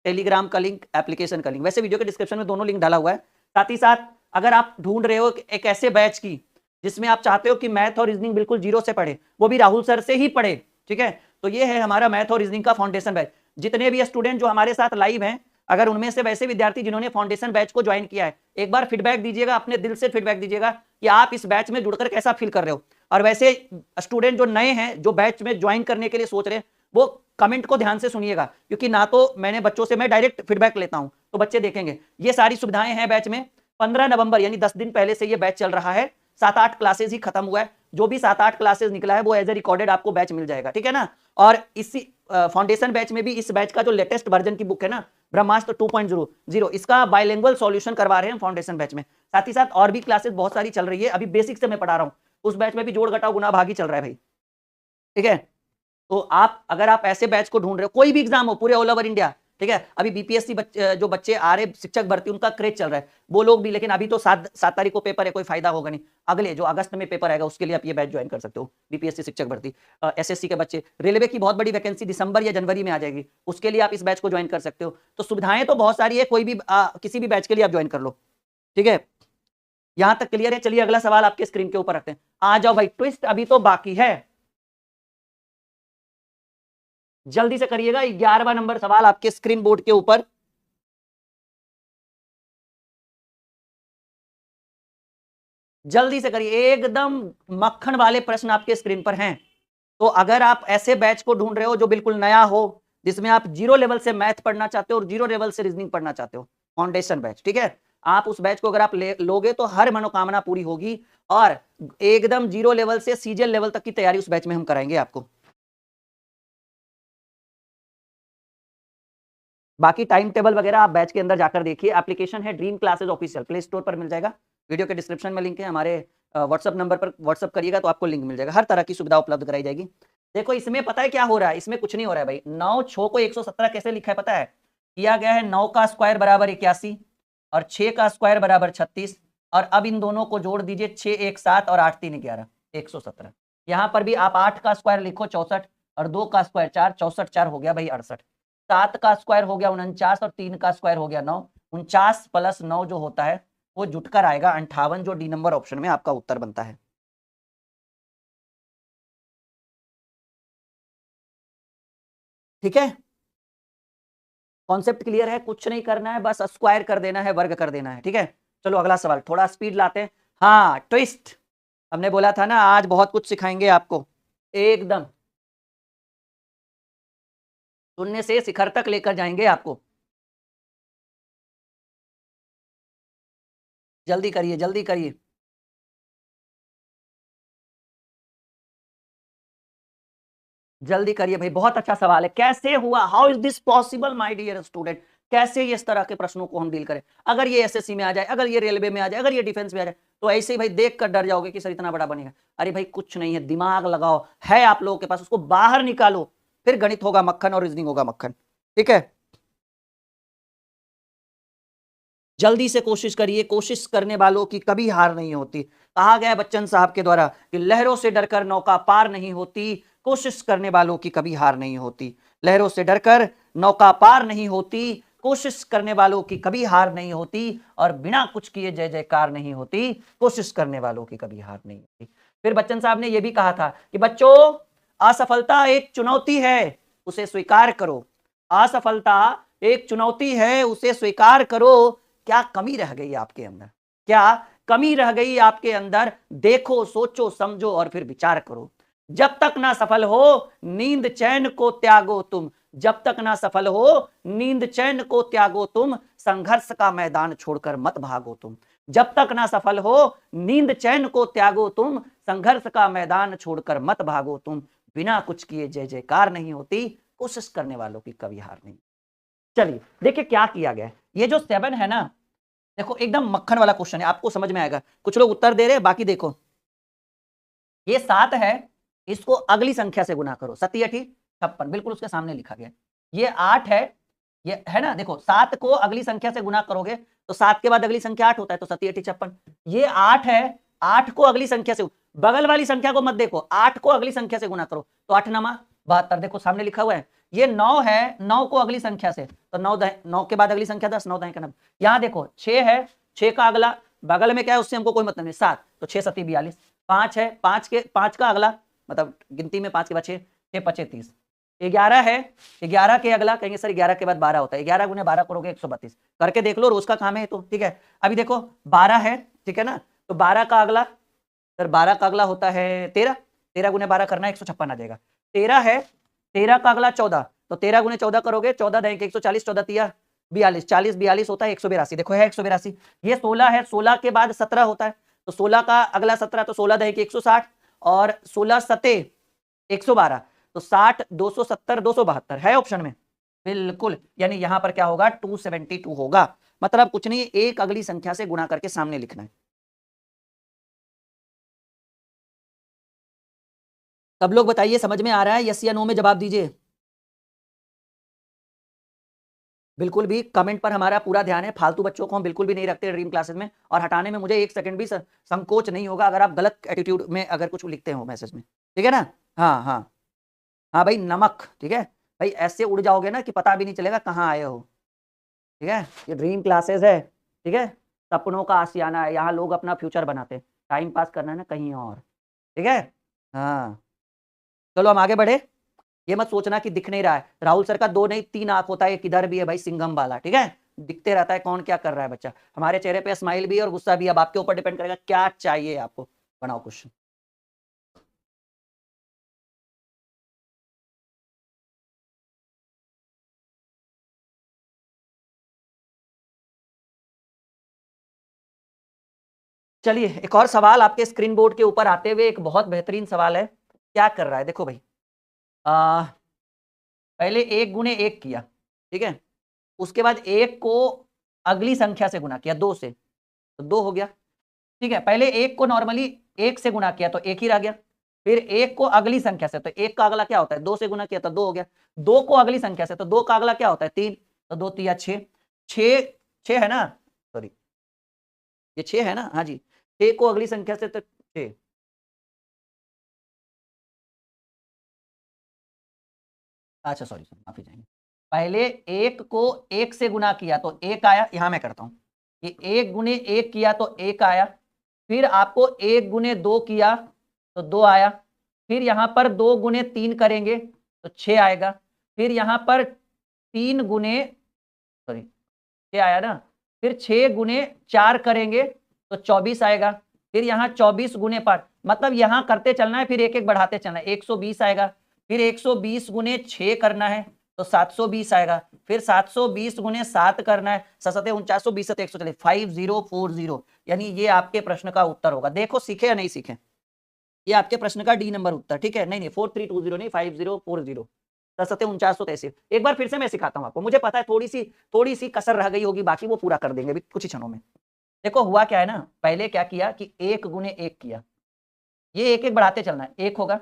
[SPEAKER 1] टेलीग्राम का लिंक, एप्लीकेशन का लिंक, वैसे वीडियो के डिस्क्रिप्शन में दोनों लिंक डाला हुआ है। साथ ही साथ अगर आप ढूंढ रहे हो एक ऐसे बैच की जिसमें आप चाहते हो कि मैथ और रीजनिंग बिल्कुल जीरो से पढ़े, वो भी राहुल सर से ही पढ़े, ठीक है, तो ये है हमारा मैथ और रीजनिंग का फाउंडेशन बैच। जितने भी स्टूडेंट जो हमारे साथ लाइव हैं, अगर उनमें से वैसे विद्यार्थी जिन्होंने फाउंडेशन बैच को ज्वाइन किया है, एक बार फीडबैक दीजिएगा, अपने दिल से फीडबैक दीजिएगा कि आप इस बैच में जुड़कर कैसा फील कर रहे हो। और वैसे स्टूडेंट जो नए हैं, जो बैच में ज्वाइन करने के लिए सोच रहे हैं, वो कमेंट को ध्यान से सुनिएगा, क्योंकि ना तो मैंने बच्चों से मैं डायरेक्ट फीडबैक लेता हूं, तो बच्चे देखेंगे। ये सारी सुविधाएं हैं बैच में। 15 नवंबर यानी 10 दिन पहले से ये बैच चल रहा है। 7-8 क्लासेस ही खत्म हुआ है। जो भी 7-8 क्लासेस निकला है वो एज ए रिकॉर्डेड आपको बैच मिल जाएगा, ठीक है ना। और इसी फाउंडेशन बैच में भी इस बैच का जो लेटेस्ट वर्जन की बुक है ना, ब्रह्मास्त्र 2.0, इसका बाइलिंगुअल सॉल्यूशन करवा रहे हैं फाउंडेशन बैच में। साथ ही साथ और भी क्लासेस बहुत सारी चल रही है। अभी बेसिक से मैं पढ़ा रहा हूं, उस बैच में भी जोड़ घटाव गुना भाग ही चल रहा है भाई, ठीक है। तो आप अगर आप ऐसे बैच को ढूंढ रहे हो, कोई भी एग्जाम हो पूरे ऑल ओवर इंडिया, ठीक है, अभी बीपीएससी जो बच्चे आ रहे शिक्षक भर्ती, उनका क्रेज चल रहा है, वो लोग भी, लेकिन अभी तो 7 तारीख को पेपर है, कोई फायदा होगा नहीं। अगले जो अगस्त में पेपर आएगा उसके लिए आप ये बैच ज्वाइन कर सकते हो, बीपीएससी शिक्षक भर्ती। एसएससी के बच्चे, रेलवे की बहुत बड़ी वैकेंसी दिसंबर या जनवरी में आ जाएगी, उसके लिए आप इस बैच को ज्वाइन कर सकते हो। तो सुविधाएं तो बहुत सारी है, कोई भी किसी भी बैच के लिए आप ज्वाइन कर लो, ठीक है। यहां तक क्लियर है। चलिए अगला सवाल आपके स्क्रीन के ऊपर रखते हैं। आ जाओ भाई, ट्विस्ट अभी तो बाकी है, जल्दी से करिएगा। 11वां नंबर सवाल आपके स्क्रीन बोर्ड के ऊपर, जल्दी से करिए, एकदम मक्खन वाले प्रश्न आपके स्क्रीन पर हैं। तो अगर आप ऐसे बैच को ढूंढ रहे हो जो बिल्कुल नया हो, जिसमें आप जीरो लेवल से मैथ पढ़ना चाहते हो और जीरो लेवल से रीजनिंग पढ़ना चाहते हो, फाउंडेशन बैच, ठीक है, आप उस बैच को अगर आप लोगे तो हर मनोकामना पूरी होगी। और एकदम जीरो लेवल से सीजीएल लेवल तक की तैयारी उस बैच में हम कराएंगे आपको। बाकी टाइम टेबल वगैरह आप बैच के अंदर जाकर देखिए। एप्लीकेशन है dream classes official, play store पर मिल जाएगा, वीडियो के डिस्क्रिप्शन में लिंक है। हमारे व्हाट्सअप नंबर पर व्हाट्सअप करिएगा तो आपको लिंक मिल जाएगा। हर तरह की सुविधा उपलब्ध कराई जाएगी। देखो इसमें पता है क्या हो रहा है, इसमें कुछ नहीं हो रहा है भाई। 9 6 को 117 कैसे लिखा है पता है? किया गया है 9 का स्क्वायर बराबर 81 और 6 का स्क्वायर बराबर 36, और अब इन दोनों को जोड़ दीजिए, 6 1 7 और 8 3 11, 117। यहाँ पर भी आप 8 का स्क्वायर लिखो 64 और 2 का स्क्वायर 4, 64 4 हो गया भाई 68। 7 का स्क्वायर हो गया 49 और 3 का स्क्वायर हो गया 9। 49 प्लस 9 जो होता है वो जुटकर आएगा 58, जो डी नंबर ऑप्शन में आपका उत्तर बनता है। ठीक है, कॉन्सेप्ट क्लियर है, कुछ नहीं करना है, बस स्क्वायर कर देना है, वर्ग कर देना है, ठीक है। चलो अगला सवाल, थोड़ा स्पीड लाते हैं। हाँ ट्विस्ट, हमने बोला था ना आज बहुत कुछ सिखाएंगे आपको, एकदम शून्य से शिखर तक लेकर जाएंगे आपको। जल्दी करिए जल्दी करिए, जल्दी करिए भाई, बहुत अच्छा सवाल है। कैसे हुआ, how is this possible my dear student, कैसे ये इस तरह के प्रश्नों को हम डील करें? अगर ये एसएससी में आ जाए, अगर ये रेलवे में आ जाए, अगर ये डिफेंस में आ जाए, तो ऐसे ही भाई देख कर डर जाओगे कि सर इतना बड़ा बनेगा। अरे भाई कुछ नहीं है, दिमाग लगाओ, है आप लोगों के पास, उसको बाहर निकालो, फिर गणित होगा मक्खन और रीजनिंग होगा मक्खन, ठीक है। जल्दी से कोशिश करिए, कोशिश करने वालों की कभी हार नहीं होती। कहा गया बच्चन साहब के द्वारा कि लहरों से डरकर नौका पार नहीं होती, कोशिश करने वालों की कभी हार नहीं होती। लहरों से डरकर नौका पार नहीं होती, कोशिश करने वालों की कभी हार नहीं होती, और बिना कुछ किए जय जयकार नहीं होती, कोशिश करने वालों की कभी हार नहीं होती। फिर बच्चन साहब ने यह भी कहा था कि बच्चों असफलता एक चुनौती है, उसे स्वीकार करो। असफलता एक चुनौती है, उसे स्वीकार करो। क्या कमी रह गई आपके अंदर, क्या कमी रह गई आपके अंदर? देखो, सोचो, समझो और फिर विचार करो। जब तक ना सफल हो नींद चैन को त्यागो तुम, जब तक ना सफल हो नींद चैन को त्यागो तुम, संघर्ष का मैदान छोड़कर मत भागो तुम। जब तक ना सफल हो नींद चैन को त्यागो तुम, संघर्ष का मैदान छोड़कर मत भागो तुम। बिना कुछ किए जय जयकार नहीं होती, कोशिश करने वालों की कभी हार नहीं। चलिए देखिए क्या किया गया है। ये जो 7 है ना, देखो एकदम मक्खन वाला क्वेश्चन है, आपको समझ में आएगा। कुछ लोग उत्तर दे रहे हैं, बाकी देखो ये 7 है, इसको अगली संख्या से गुना करो, 7 8 56, बिल्कुल उसके सामने लिखा गया। ये 8 है, ये है ना, देखो 7 को अगली संख्या से गुना करोगे तो 7 के बाद अगली संख्या 8 होता है, तो 7 8 56। ये 8 है, 8 को अगली संख्या से, बगल वाली संख्या को मत देखो, 8 को अगली संख्या से गुना करो तो 8 9 72, देखो सामने लिखा हुआ है। ये 9 है, 9 को अगली संख्या से, तो 9 के बाद अगली संख्या 10, 9 9 9। यहाँ देखो 6 है, 6 का अगला बगल में क्या है उससे हमको कोई मतलब नहीं, 7, तो 6 7 42। 5 है, 5 का अगला मतलब गिनती में 5 के बाद 6 6 5 30। 11 है, 11 के अगला कहेंगे सर 11 के बाद 12 होता है, 11 गुने 12 करोगे 132, करके देख लो, रोज का काम है तो ठीक है। अभी देखो 12 है, ठीक है ना, तो 12 का अगला, सर 12 का अगला होता है 13, 13 गुने 12 करना है 156 आ जाएगा। 13 है, 13 का अगला 14, तो 13 गुने 14 करोगे 14 देंगे 140, 14 तिया 42, 40 42 होता है 182, देखो है 182। ये 16 है, 16 के बाद 17 होता है, तो 16 का अगला 17, तो 16 देंगे 160 और 16 सते 112, तो 60 270 272 है ऑप्शन में, बिल्कुल। यानी यहां पर क्या होगा 272 होगा, मतलब कुछ नहीं, एक अगली संख्या से गुणा करके सामने लिखना है। सब लोग बताइए समझ में आ रहा है, यस या नो में जवाब दीजिए। बिल्कुल भी कमेंट पर हमारा पूरा ध्यान है, फालतू बच्चों को हम बिल्कुल भी नहीं रखते ड्रीम क्लासेस में, और हटाने में मुझे 1 सेकंड भी संकोच नहीं होगा अगर आप गलत एटीट्यूड में अगर कुछ लिखते हो मैसेज में, ठीक है ना। हाँ हाँ हाँ भाई, नमक, ठीक है भाई, ऐसे उड़ जाओगे ना कि पता भी नहीं चलेगा कहाँ आए हो, ठीक है। ये ड्रीम क्लासेस है, ठीक है, सपनों का आशियाना है, यहाँ लोग अपना फ्यूचर बनाते हैं, टाइम पास करना है ना कहीं और, ठीक है। हाँ चलो हम आगे बढ़े। ये मत सोचना कि दिख नहीं रहा है, राहुल सर का 2 नहीं 3 आंख होता है, एक इधर भी है भाई सिंघम वाला, ठीक है, दिखते रहता है कौन क्या कर रहा है बच्चा। हमारे चेहरे पे स्माइल भी और गुस्सा भी, अब आपके ऊपर डिपेंड करेगा क्या चाहिए आपको, बनाओ क्वेश्चन। चलिए एक और सवाल आपके स्क्रीन बोर्ड के ऊपर आते हुए, एक बहुत बेहतरीन सवाल है। क्या कर रहा है देखो भाई, पहले 1 गुने 1 किया, ठीक है, उसके बाद 1 को अगली संख्या से गुना किया 2 से, तो 2 हो गया, ठीक है। पहले 1 को नॉर्मली 1 से गुना किया तो 1 ही रह गया, फिर 1 को अगली संख्या से, तो 1 का अगला क्या होता है 2 से गुना किया तो 2 हो गया, 2 को अगली संख्या से, तो 2 का अगला क्या होता है 3, तो 2 तिया 6, 6 6 है ना, सॉरी ये 6 है ना, हाँ जी, 6 को अगली संख्या से तो 6, अच्छा सॉरी माफी चाहेंगे, पहले 1 को 1 से गुना किया तो 1 आया, यहां मैं करता हूं कि 1 गुने 1 किया तो 1 आया, फिर आपको 1 गुने 2 किया तो 2 आया, फिर यहां पर 2 गुने 3 करेंगे तो 6 आएगा, फिर यहां पर 3 गुने, सॉरी 6 आया ना, फिर 6 गुने 4 करेंगे तो 24 आएगा, फिर यहाँ 24 गुने 5, मतलब यहाँ करते चलना है, फिर एक एक बढ़ाते चलना है, 120 आएगा, फिर 120 गुने 6 करना है तो 720 आएगा, फिर 720 गुने 7 करना है, 7 4920 140 5040, यानी ये आपके प्रश्न का उत्तर होगा। देखो सीखे या नहीं सीखे, ये आपके प्रश्न का डी नंबर उत्तर, ठीक है, नहीं 4320 नहीं 5040, 4983। एक बार फिर से मैं सिखाता हूं आपको, मुझे पता है थोड़ी सी कसर रह गई होगी, बाकी वो पूरा कर देंगे अभी कुछ ही क्षणों में। देखो हुआ क्या है ना, पहले क्या किया कि 1 गुने 1 किया, ये एक एक बढ़ाते चलना है, 1 होगा,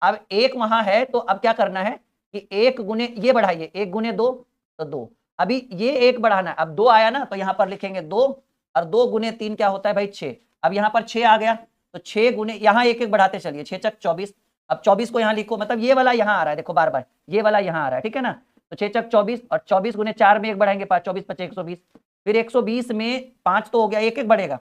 [SPEAKER 1] अब 1 वहां है तो अब क्या करना है कि 1 गुने ये बढ़ाइए, 1 गुने 2 तो 2, अभी ये 1 बढ़ाना है, अब 2 आया ना तो यहां पर लिखेंगे 2, और 2 गुने 3 क्या होता है भाई 6, अब यहां पर 6 आ गया तो 6 गुने, यहां एक एक बढ़ाते चलिए, 6 चक 24, अब 24 को यहां लिखो, मतलब ये वाला यहां आ रहा है, देखो बार बार ये वाला यहां आ रहा है, ठीक है ना, तो 6 चक 24 और 24 गुने 4 में एक बढ़ाएंगे 5, 24 5 120, फिर 120 में 5 तो हो गया, एक एक बढ़ेगा,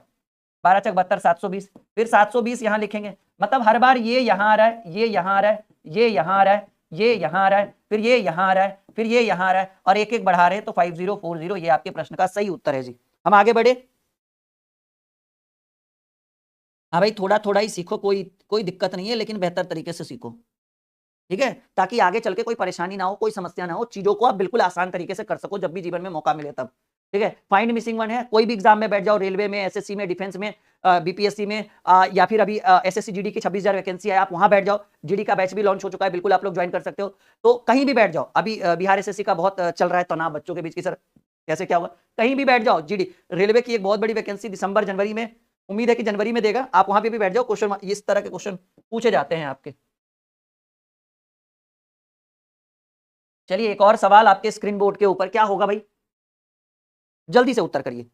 [SPEAKER 1] 12 चक 72 720, फिर 720 यहां लिखेंगे, मतलब हर बार ये यहां आ रहा है, ये यहां आ रहा है, ये यहां आ रहा है, ये यहां आ रहा है, फिर ये यहां आ रहा है, फिर ये यहां आ रहा है, और एक एक बढ़ा रहे हैं, तो 5040 ये आपके प्रश्न का सही उत्तर है जी। हम आगे बढ़े। हाँ भाई थोड़ा थोड़ा ही सीखो, कोई कोई दिक्कत नहीं है, लेकिन बेहतर तरीके से सीखो, ठीक है, ताकि आगे चल के कोई परेशानी ना हो, कोई समस्या ना हो, चीजों को आप बिल्कुल आसान तरीके से कर सको जब भी जीवन में मौका मिले तब। ठीक है। फाइंड मिसिंग वन है, कोई भी एग्जाम में बैठ जाओ, रेलवे में, एसएससी में, डिफेंस में, बीपीएससी में, या फिर अभी एसएससी जीडी की 26,000 वैकेंसी है, आप वहां बैठ जाओ। जीडी का बैच भी लॉन्च हो चुका है, बिल्कुल आप लोग ज्वाइन कर सकते हो। तो कहीं भी बैठ जाओ, अभी बिहार एसएससी का बहुत चल रहा है तनाव बच्चों के बीच की, सर कैसे क्या होगा, कहीं भी बैठ जाओ। जीडी रेलवे की एक बहुत बड़ी वैकेंसी दिसंबर जनवरी में, उम्मीद है कि जनवरी में देगा, आप वहां पे भी बैठ जाओ। क्वेश्चन इस तरह के क्वेश्चन पूछे जाते हैं आपके। चलिए एक और सवाल आपके स्क्रीन बोर्ड के ऊपर, क्या होगा भाई, जल्दी से उत्तर करिए।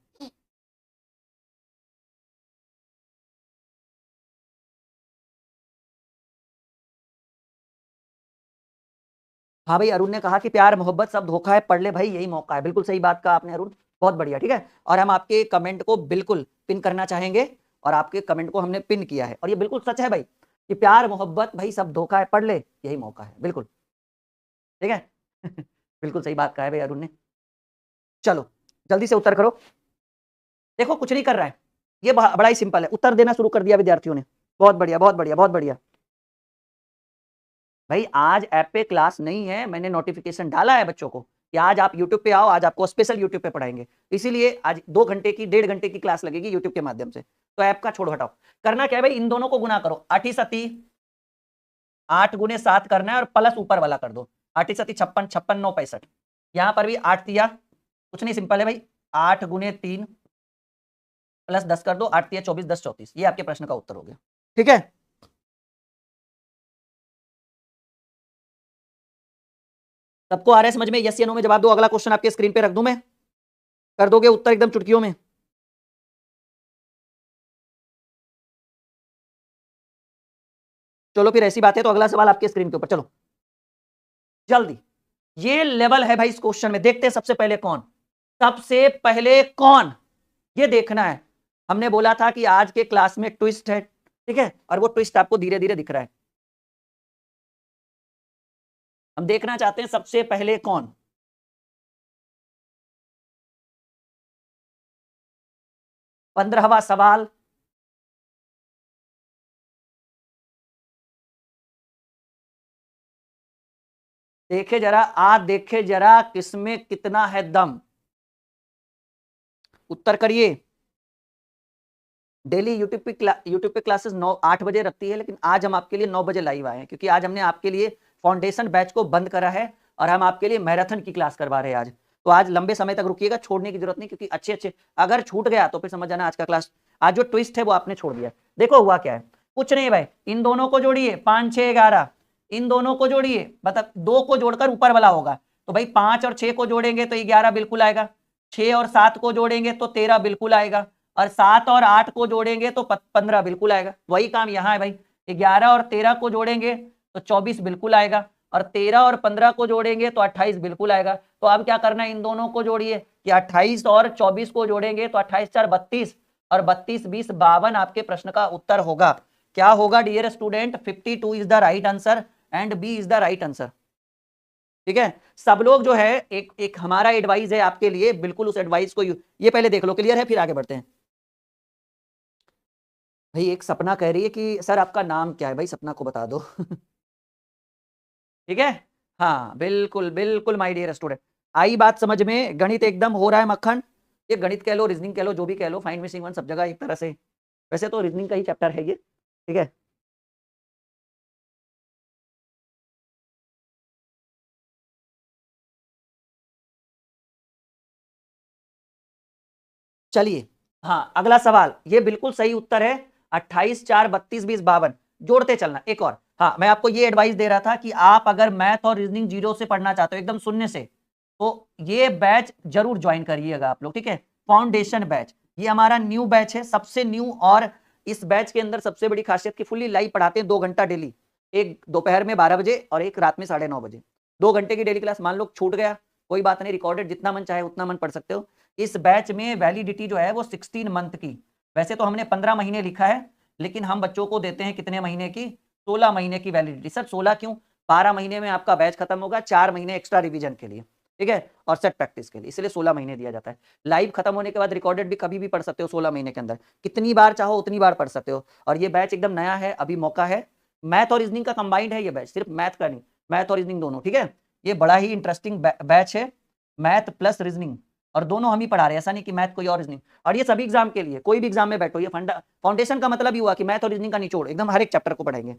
[SPEAKER 1] हाँ भाई, अरुण ने कहा कि प्यार मोहब्बत सब धोखा है, पढ़ ले भाई, यही मौका है। बिल्कुल सही बात कहा आपने अरुण, बहुत बढ़िया। ठीक है, और हम आपके कमेंट को बिल्कुल पिन करना चाहेंगे, और आपके कमेंट को हमने पिन किया है, और ये बिल्कुल सच है भाई कि प्यार मोहब्बत भाई सब धोखा है, पढ़ ले यही मौका है। बिल्कुल ठीक है बिल्कुल सही बात कहा है भाई अरुण ने। चलो जल्दी से उत्तर करो। देखो कुछ नहीं कर रहा है, ये बड़ा ही सिंपल है, उत्तर देना शुरू कर दिया विद्यार्थियों ने। बहुत बढ़िया, बहुत बढ़िया, बहुत बढ़िया। भाई आज ऐप पे क्लास नहीं है, मैंने नोटिफिकेशन डाला है बच्चों को कि आज आप यूट्यूब पे आओ, आज आपको स्पेशल यूट्यूब पे पढ़ाएंगे, इसीलिए आज 2 घंटे की 1.5 घंटे की क्लास लगेगी यूट्यूब के माध्यम से। तो ऐप का छोड़ो हटाओ, करना क्या है भाई, इन दोनों को गुना करो, 8 सती 8 गुने 7 करना है, और प्लस ऊपर वाला कर दो, 8 सती 56, 56 9 65। यहां पर भी 8 दिया, कुछ नहीं, सिंपल है भाई, 8 गुने 3 प्लस 10 कर दो, 8 दिया 24, 10 34। ये आपके प्रश्न का उत्तर हो गया। ठीक है, सबको आ रहा है समझ में, यस या नो में जवाब दो। अगला क्वेश्चन आपके स्क्रीन पे रख दूं मैं, कर दोगे उत्तर एकदम चुटकियों में। चलो फिर ऐसी बात है तो अगला सवाल आपके स्क्रीन के ऊपर, चलो जल्दी। ये लेवल है भाई इस क्वेश्चन में, देखते हैं सबसे पहले कौन, सबसे पहले कौन, ये देखना है। हमने बोला था कि आज के क्लास में ट्विस्ट है, ठीक है, और वो ट्विस्ट आपको धीरे धीरे दिख रहा है। हम देखना चाहते हैं सबसे पहले कौन। 15वां सवाल, देखे जरा, देखे जरा किसमें कितना है दम, उत्तर करिए। डेली यूट्यूब पे क्लासेस 8 बजे रखती है, लेकिन आज हम आपके लिए 9 बजे लाइव आए हैं, क्योंकि आज हमने आपके लिए फाउंडेशन बैच को बंद करा है, और हम आपके लिए मैराथन की क्लास करवा रहे हैं आज। तो आज लंबे समय तक रुकिएगा, छोड़ने की जरूरत नहीं, क्योंकि अच्छे अगर छूट गया तो फिर समझ जाना आज का क्लास, आज जो ट्विस्ट है वो आपने छोड़ दिया। देखो हुआ क्या है, कुछ नहीं भाई, इन दोनों को जोड़िए, 5 6 11, इन दोनों को जोड़िए, मतलब 2 को जोड़कर ऊपर वाला होगा, तो भाई 5 और 6 को जोड़ेंगे तो 11 बिल्कुल आएगा, 6 और 7 को जोड़ेंगे तो 13 बिल्कुल आएगा, और 7 और 8 को जोड़ेंगे तो 15 बिल्कुल आएगा। वही काम यहाँ है भाई, 11 और 13 को जोड़ेंगे तो 24 बिल्कुल आएगा, और 13 और 15 को जोड़ेंगे तो 28 बिल्कुल आएगा। तो अब क्या करना है, इन दोनों को जोड़िए, कि 28 और 24 को जोड़ेंगे तो 28 4 32, और 32 20 52 आपके प्रश्न का उत्तर होगा। क्या होगा dear student, 52 is the right answer and B is the right answer. ठीक है, सब लोग जो है, एक हमारा एडवाइस है आपके लिए, बिल्कुल उस एडवाइस को ये पहले देख लो, क्लियर है, फिर आगे बढ़ते हैं। भाई एक सपना कह रही है कि सर आपका नाम क्या है, भाई सपना को बता दो ठीक है, हाँ बिल्कुल बिल्कुल माय डियर स्टूडेंट, आई बात समझ में, गणित एकदम हो रहा है मक्खन। ये गणित कह लो, रीजनिंग कह लो, जो भी कह लो, फाइंड मिसिंग वन सब जगह एक तरह से, वैसे तो रीजनिंग का ही चैप्टर है ये। ठीक है, चलिए, हाँ अगला सवाल, ये बिल्कुल सही उत्तर है, 28 4 32 20 52, जोड़ते चलना। एक और, हाँ मैं आपको ये एडवाइस दे रहा था कि आप अगर मैथ और रीजनिंग जीरो से पढ़ना चाहते हो, एकदम शून्य से, तो ये बैच जरूर ज्वाइन करिएगा आप लोग। ठीक है, फाउंडेशन बैच, ये हमारा न्यू बैच है, सबसे न्यू, और इस बैच के अंदर सबसे बड़ी खासियत की फुल्ली लाइव पढ़ाते हैं 2 घंटा डेली, एक दोपहर में 12 बजे और एक रात में 9:30 बजे, 2 घंटे की डेली क्लास। मान लो छूट गया कोई बात नहीं, रिकॉर्डेड जितना मन चाहे उतना मन पढ़ सकते हो। इस बैच में वैलिडिटी जो है वो 16 मंथ की, वैसे तो हमने 15 महीने लिखा है, लेकिन हम बच्चों को देते हैं कितने महीने की, 16 महीने की वैलिडिटी। सर 16 क्यों, 12 महीने में आपका बैच खत्म होगा, 4 महीने एक्स्ट्रा रिवीजन के लिए, ठीक है, और सेट प्रैक्टिस के लिए, इसलिए 16 महीने दिया जाता है। लाइव खत्म होने के बाद रिकॉर्डेड भी कभी भी पढ़ सकते हो, 16 महीने के अंदर कितनी बार चाहो उतनी बार पढ़ सकते हो। और ये बैच एकदम नया है, अभी मौका है, मैथ और रीजनिंग का कंबाइंड है ये बैच, सिर्फ मैथ का नहीं, मैथ और रीजनिंग दोनों। ठीक है, ये बड़ा ही इंटरेस्टिंग बैच है, मैथ प्लस रीजनिंग, और दोनों हम ही पढ़ा रहे हैं, ऐसा नहीं कि मैथ कोई और रीजनिंग। और ये सभी एग्जाम के लिए, कोई भी एग्जाम में बैठो, ये फाउंडेशन का मतलब ही हुआ कि मैथ और रीजनिंग का निचोड़ एकदम हर एक चैप्टर को पढ़ाएंगे,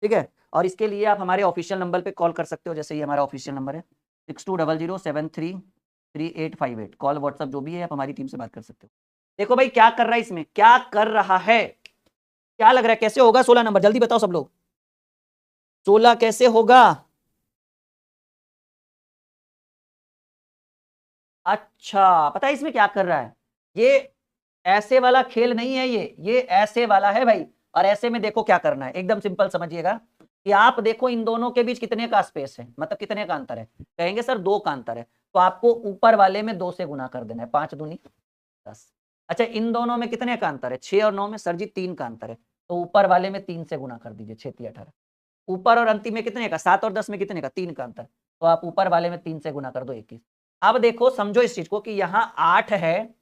[SPEAKER 1] ठीक है। और इसके लिए आप हमारे ऑफिशियल नंबर पे कॉल कर सकते हो, जैसे ये हमारा ऑफिशियल नंबर है 6200733858। कॉल व्हाट्सअप जो भी है, आप हमारी टीम से बात कर सकते हो। देखो भाई क्या कर रहा है, इसमें क्या कर रहा है, क्या लग रहा है कैसे होगा 16 नंबर, जल्दी बताओ सब लोग, 16 कैसे होगा। अच्छा पता है इसमें क्या कर रहा है, ये ऐसे वाला खेल नहीं है, ये ऐसे वाला है भाई। और ऐसे में देखो क्या करना है, एकदम सिंपल समझिएगा कि आप देखो इन दोनों के बीच कितने का स्पेस है, मतलब कितने का अंतर है। कहेंगे सर 2 का अंतर है, तो आपको ऊपर वाले में 2 से गुना कर देना है, 5 दूनी 10। अच्छा इन दोनों में कितने का अंतर है, 6 और 9 में, सर जी 3 का अंतर है, तो ऊपर वाले में 3 से गुना कर दीजिए, 6 3 18। ऊपर और अंतिम में कितने का, 7 और 10 में कितने का, 3 का अंतर, तो आप ऊपर वाले में 3 से गुना कर दो 21। अब देखो समझो इस चीज को कि यहाँ 8 है,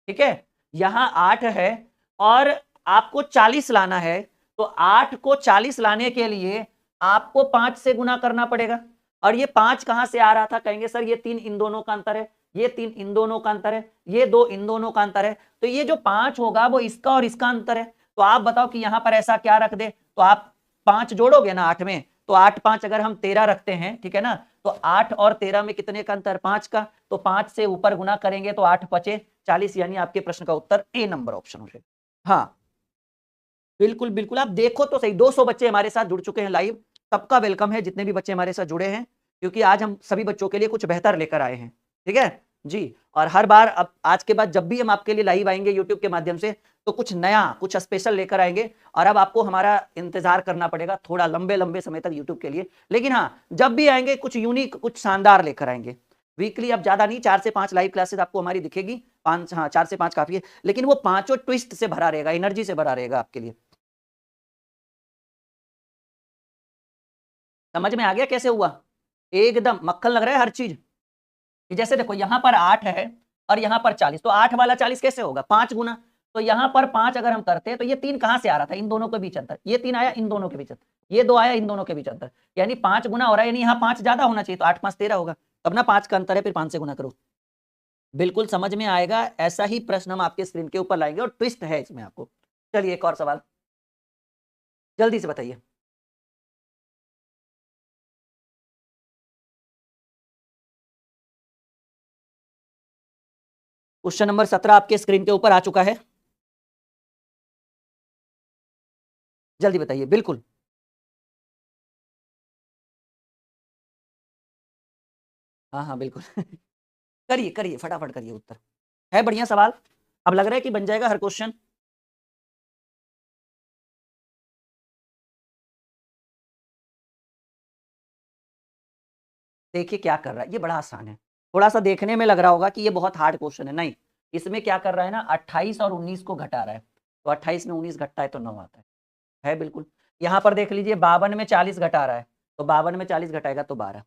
[SPEAKER 1] ठीक है, यहाँ 8 है और आपको 40 लाना है, तो 8 को 40 लाने के लिए आपको 5 से गुना करना पड़ेगा। और ये 5 कहां से आ रहा था, कहेंगे सर ये 3 इन दोनों का अंतर है, ये 3 इन दोनों का अंतर है, ये 2 इन दोनों का अंतर है, तो ये जो 5 होगा वो इसका और इसका अंतर है। तो आप बताओ कि यहां पर ऐसा क्या रख दे, तो आप 5 जोड़ोगे ना 8 में, तो 8 5 अगर हम 13 रखते हैं, ठीक है ना, तो 8 और 13 में कितने का अंतर, 5 का, तो 5 से ऊपर गुना करेंगे तो 8 पचे 40, यानी आपके प्रश्न का उत्तर ए नंबर ऑप्शन हो जाएगा। हाँ बिल्कुल बिल्कुल, आप देखो तो सही, 200 बच्चे हमारे साथ जुड़ चुके हैं लाइव, सबका वेलकम है जितने भी बच्चे हमारे साथ जुड़े हैं, क्योंकि आज हम सभी बच्चों के लिए कुछ बेहतर लेकर आए हैं, ठीक है जी। और हर बार अब आज के बाद जब भी हम आपके लिए लाइव आएंगे यूट्यूब के माध्यम से, तो कुछ नया कुछ स्पेशल लेकर आएंगे। और अब आपको हमारा इंतजार करना पड़ेगा थोड़ा लंबे लंबे समय तक यूट्यूब के लिए, लेकिन हाँ जब भी आएंगे कुछ यूनिक कुछ शानदार लेकर आएंगे। वीकली अब ज्यादा नहीं, 4 से 5 लाइव क्लासेस आपको हमारी दिखेगी, 5, हाँ 4 से 5 काफी है, लेकिन वो पांचों ट्विस्ट से भरा रहेगा, एनर्जी से भरा रहेगा आपके लिए। समझ में आ गया कैसे हुआ, एकदम मक्खन लग रहा है हर चीज। कि जैसे देखो यहाँ पर 8 है और यहाँ पर 40, तो 8 वाला 40 कैसे होगा, 5 गुना। तो यहाँ पर 5 अगर हम करते हैं तो ये 3 कहां से आ रहा था, इन दोनों के बीच अंतर, ये 3 आया इन दोनों के बीच अंतर, ये 2 आया इन दोनों के बीच अंतर, यानी 5 गुना हो रहा है, यानी यहाँ 5 ज्यादा होना चाहिए, तो 8 5 13 होगा, तब ना 5 का अंतर है, फिर 5 से गुना करो। बिल्कुल समझ में आएगा, ऐसा ही प्रश्न हम आपके स्क्रीन के ऊपर लाएंगे और ट्विस्ट है इसमें आपको। चलिए एक और सवाल जल्दी से बताइए। क्वेश्चन नंबर 17 आपके स्क्रीन के ऊपर आ चुका है, जल्दी बताइए बिल्कुल। हाँ हाँ बिल्कुल करिए करिए फटाफट करिए, उत्तर है बढ़िया सवाल, अब लग रहा है कि बन जाएगा हर क्वेश्चन। देखिए क्या कर रहा है, ये बड़ा आसान है, थोड़ा सा देखने में लग रहा होगा कि ये बहुत हार्ड क्वेश्चन है, नहीं। इसमें क्या कर रहा है ना, 28 और 19 को घटा रहा है, तो 28 में 19 घटता है तो 9 आता है बिल्कुल। यहाँ पर देख लीजिए 52 में 40 घटा रहा है, तो 52 में 40 घटाएगा तो 12।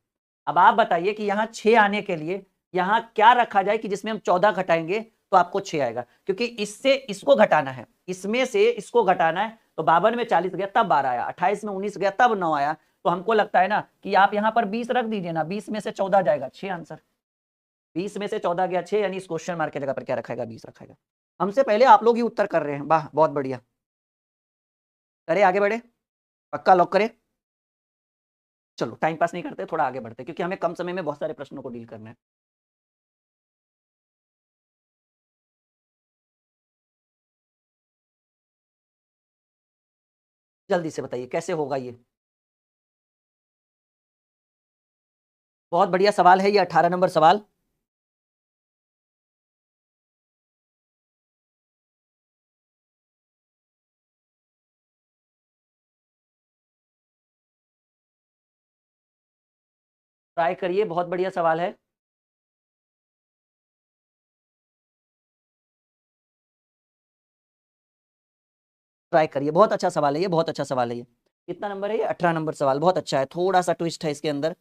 [SPEAKER 1] अब आप बताइए कि यहाँ 6 आने के लिए यहाँ क्या रखा जाए कि जिसमें हम 14 घटाएंगे तो आपको 6 आएगा, क्योंकि इससे इसको घटाना है, इसमें से इसको घटाना है, तो 52 में 40 गया तब 12 आया, 28 में 19 गया तब 9 आया। तो हमको लगता है ना कि आप यहाँ पर 20 रख दीजिए ना, 20 में से 14 जाएगा 6 आंसर, 20 में से 14 गया 6, यानी इस क्वेश्चन मार्क की जगह पर क्या रखेगा, 20 रखेगा। हमसे पहले आप लोग ही उत्तर कर रहे हैं, वाह बहुत बढ़िया। अरे आगे बढ़े, पक्का लॉक करें। चलो टाइम पास नहीं करते, थोड़ा आगे बढ़ते, क्योंकि हमें कम समय में बहुत सारे प्रश्नों को डील करना है। जल्दी से बताइए कैसे होगा ये, बहुत बढ़िया सवाल है ये 18 नंबर सवाल। ट्राई करिए, बहुत बढ़िया सवाल है। ट्राई करिए, बहुत अच्छा सवाल है ये, बहुत अच्छा सवाल है ये। कितना नंबर है ये, 18 नंबर सवाल, बहुत अच्छा है, थोड़ा सा ट्विस्ट है इसके अंदर।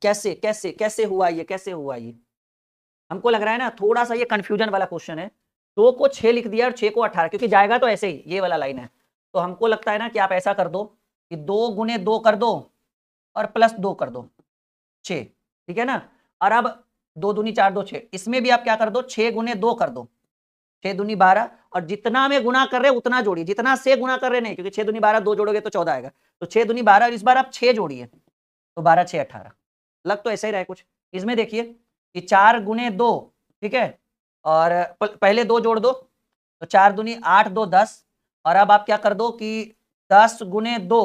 [SPEAKER 1] कैसे कैसे कैसे हुआ ये, कैसे हुआ ये? हमको लग रहा है ना थोड़ा सा ये कंफ्यूजन वाला क्वेश्चन है। 2 को 6 लिख दिया और 6 को 18, क्योंकि जाएगा तो ऐसे ही, ये वाला लाइन है। तो हमको लगता है ना कि आप ऐसा कर दो कि 2 गुने 2 कर दो और प्लस 2 कर दो, 6, ठीक है ना। और अब 2 दूनी 4 2 6, इसमें भी आप क्या कर दो, 6 गुने 2 कर दो, 6 दूनी 12, और जितना में गुना कर रहे उतना जोड़िए, जितना से गुना कर रहे नहीं, क्योंकि 6 दूनी 12, 2 जोड़ोगे तो 14 आएगा, तो 6 दूनी 12, और इस बार आप 6 जोड़िए तो 12 6 18। लग तो ऐसे ही रहा है कुछ। इसमें देखिए कि 4 गुने 2, ठीक है, और पहले 2 जोड़ दो तो 4 दूनी 8 2 10, और अब आप क्या कर दो कि 10 गुने 2,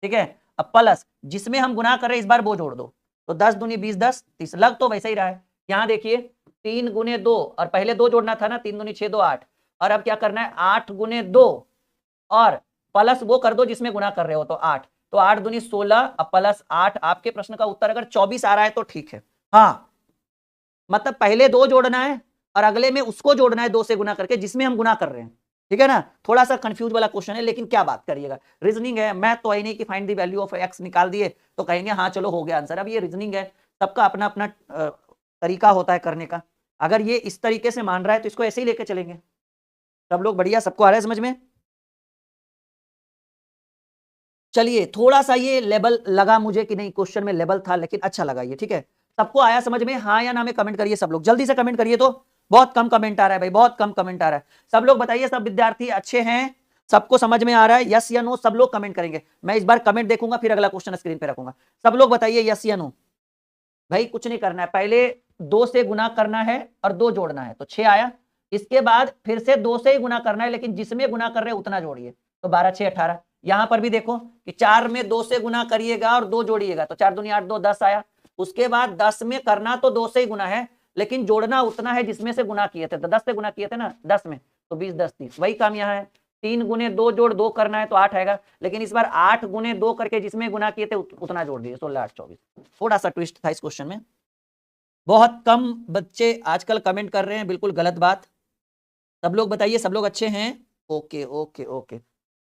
[SPEAKER 1] ठीक है, अब प्लस जिसमें हम गुना कर रहे हैं इस बार वो जोड़ दो, तो 10 दूनी 20 10 30। लग तो वैसे ही रहा है। यहाँ देखिए 3 गुने 2, और पहले 2 जोड़ना था ना, 3 दूनी 6 2 8, और अब क्या करना है 8 गुने 2, और प्लस वो कर दो जिसमें गुना कर रहे हो तो 8, तो 8 दूनी 16 अब प्लस 8। आपके प्रश्न का उत्तर अगर 24 आ रहा है तो ठीक है। हाँ, मतलब पहले 2 जोड़ना है और अगले में उसको जोड़ना है 2 से गुना करके जिसमें हम गुना कर रहे हैं, ठीक है ना। थोड़ा सा कंफ्यूज वाला क्वेश्चन है, लेकिन क्या बात करिएगा, रीजनिंग है, मैथ तो है नहीं कि find the value of x निकाल दिए तो कहेंगे हाँ चलो हो गया आंसर। अब ये रीजनिंग है, सबका अपना अपना तरीका होता है करने का। अगर ये इस तरीके से मान रहा है तो इसको ऐसे ही लेके चलेंगे। सब लोग बढ़िया, सबको आ रहा है समझ में? चलिए, थोड़ा सा ये लेवल लगा मुझे कि नहीं, क्वेश्चन में लेवल था, लेकिन अच्छा लगा ये, ठीक है। सबको आया समझ में, हाँ या ना में कमेंट करिए सब लोग, जल्दी से कमेंट करिए। तो बहुत कम कमेंट आ रहा है भाई, बहुत कम कमेंट आ रहा है। सब लोग बताइए, सब विद्यार्थी अच्छे हैं, सबको समझ में आ रहा है, यस या नो? सब लोग कमेंट करेंगे, मैं इस बार कमेंट देखूंगा फिर अगला क्वेश्चन स्क्रीन पे रखूंगा। सब लोग बताइए यस या नो। भाई कुछ नहीं करना है, पहले 2 से गुना करना है और 2 जोड़ना है तो 6 आया, इसके बाद फिर से 2 से ही गुना करना है, लेकिन जिसमें गुना कर रहे हैं उतना जोड़िए, तो 12 6 18। यहां पर भी देखो कि 4 में 2 से गुना करिएगा और 2 जोड़िएगा तो 4 दूनी 8 2 10 आया। उसके बाद 10 में करना तो 2 से ही गुना है, लेकिन जोड़ना उतना है जिसमें से गुना किए थे, तो 10 से गुना किए थे ना 10 में, तो 20 10 30, वही काम यहाँ है। 3 गुने 2 जोड़ 2 करना है तो 8 आएगा, लेकिन इस बार 8 गुने 2 करके जिसमें गुना किए थे उतना जोड़ दिए, 16 8 24। थोड़ा सा ट्विस्ट था इस क्वेश्चन में। बहुत कम बच्चे आजकल कमेंट कर रहे हैं, बिल्कुल गलत बात। सब लोग बताइए, सब लोग अच्छे हैं? ओके ओके ओके,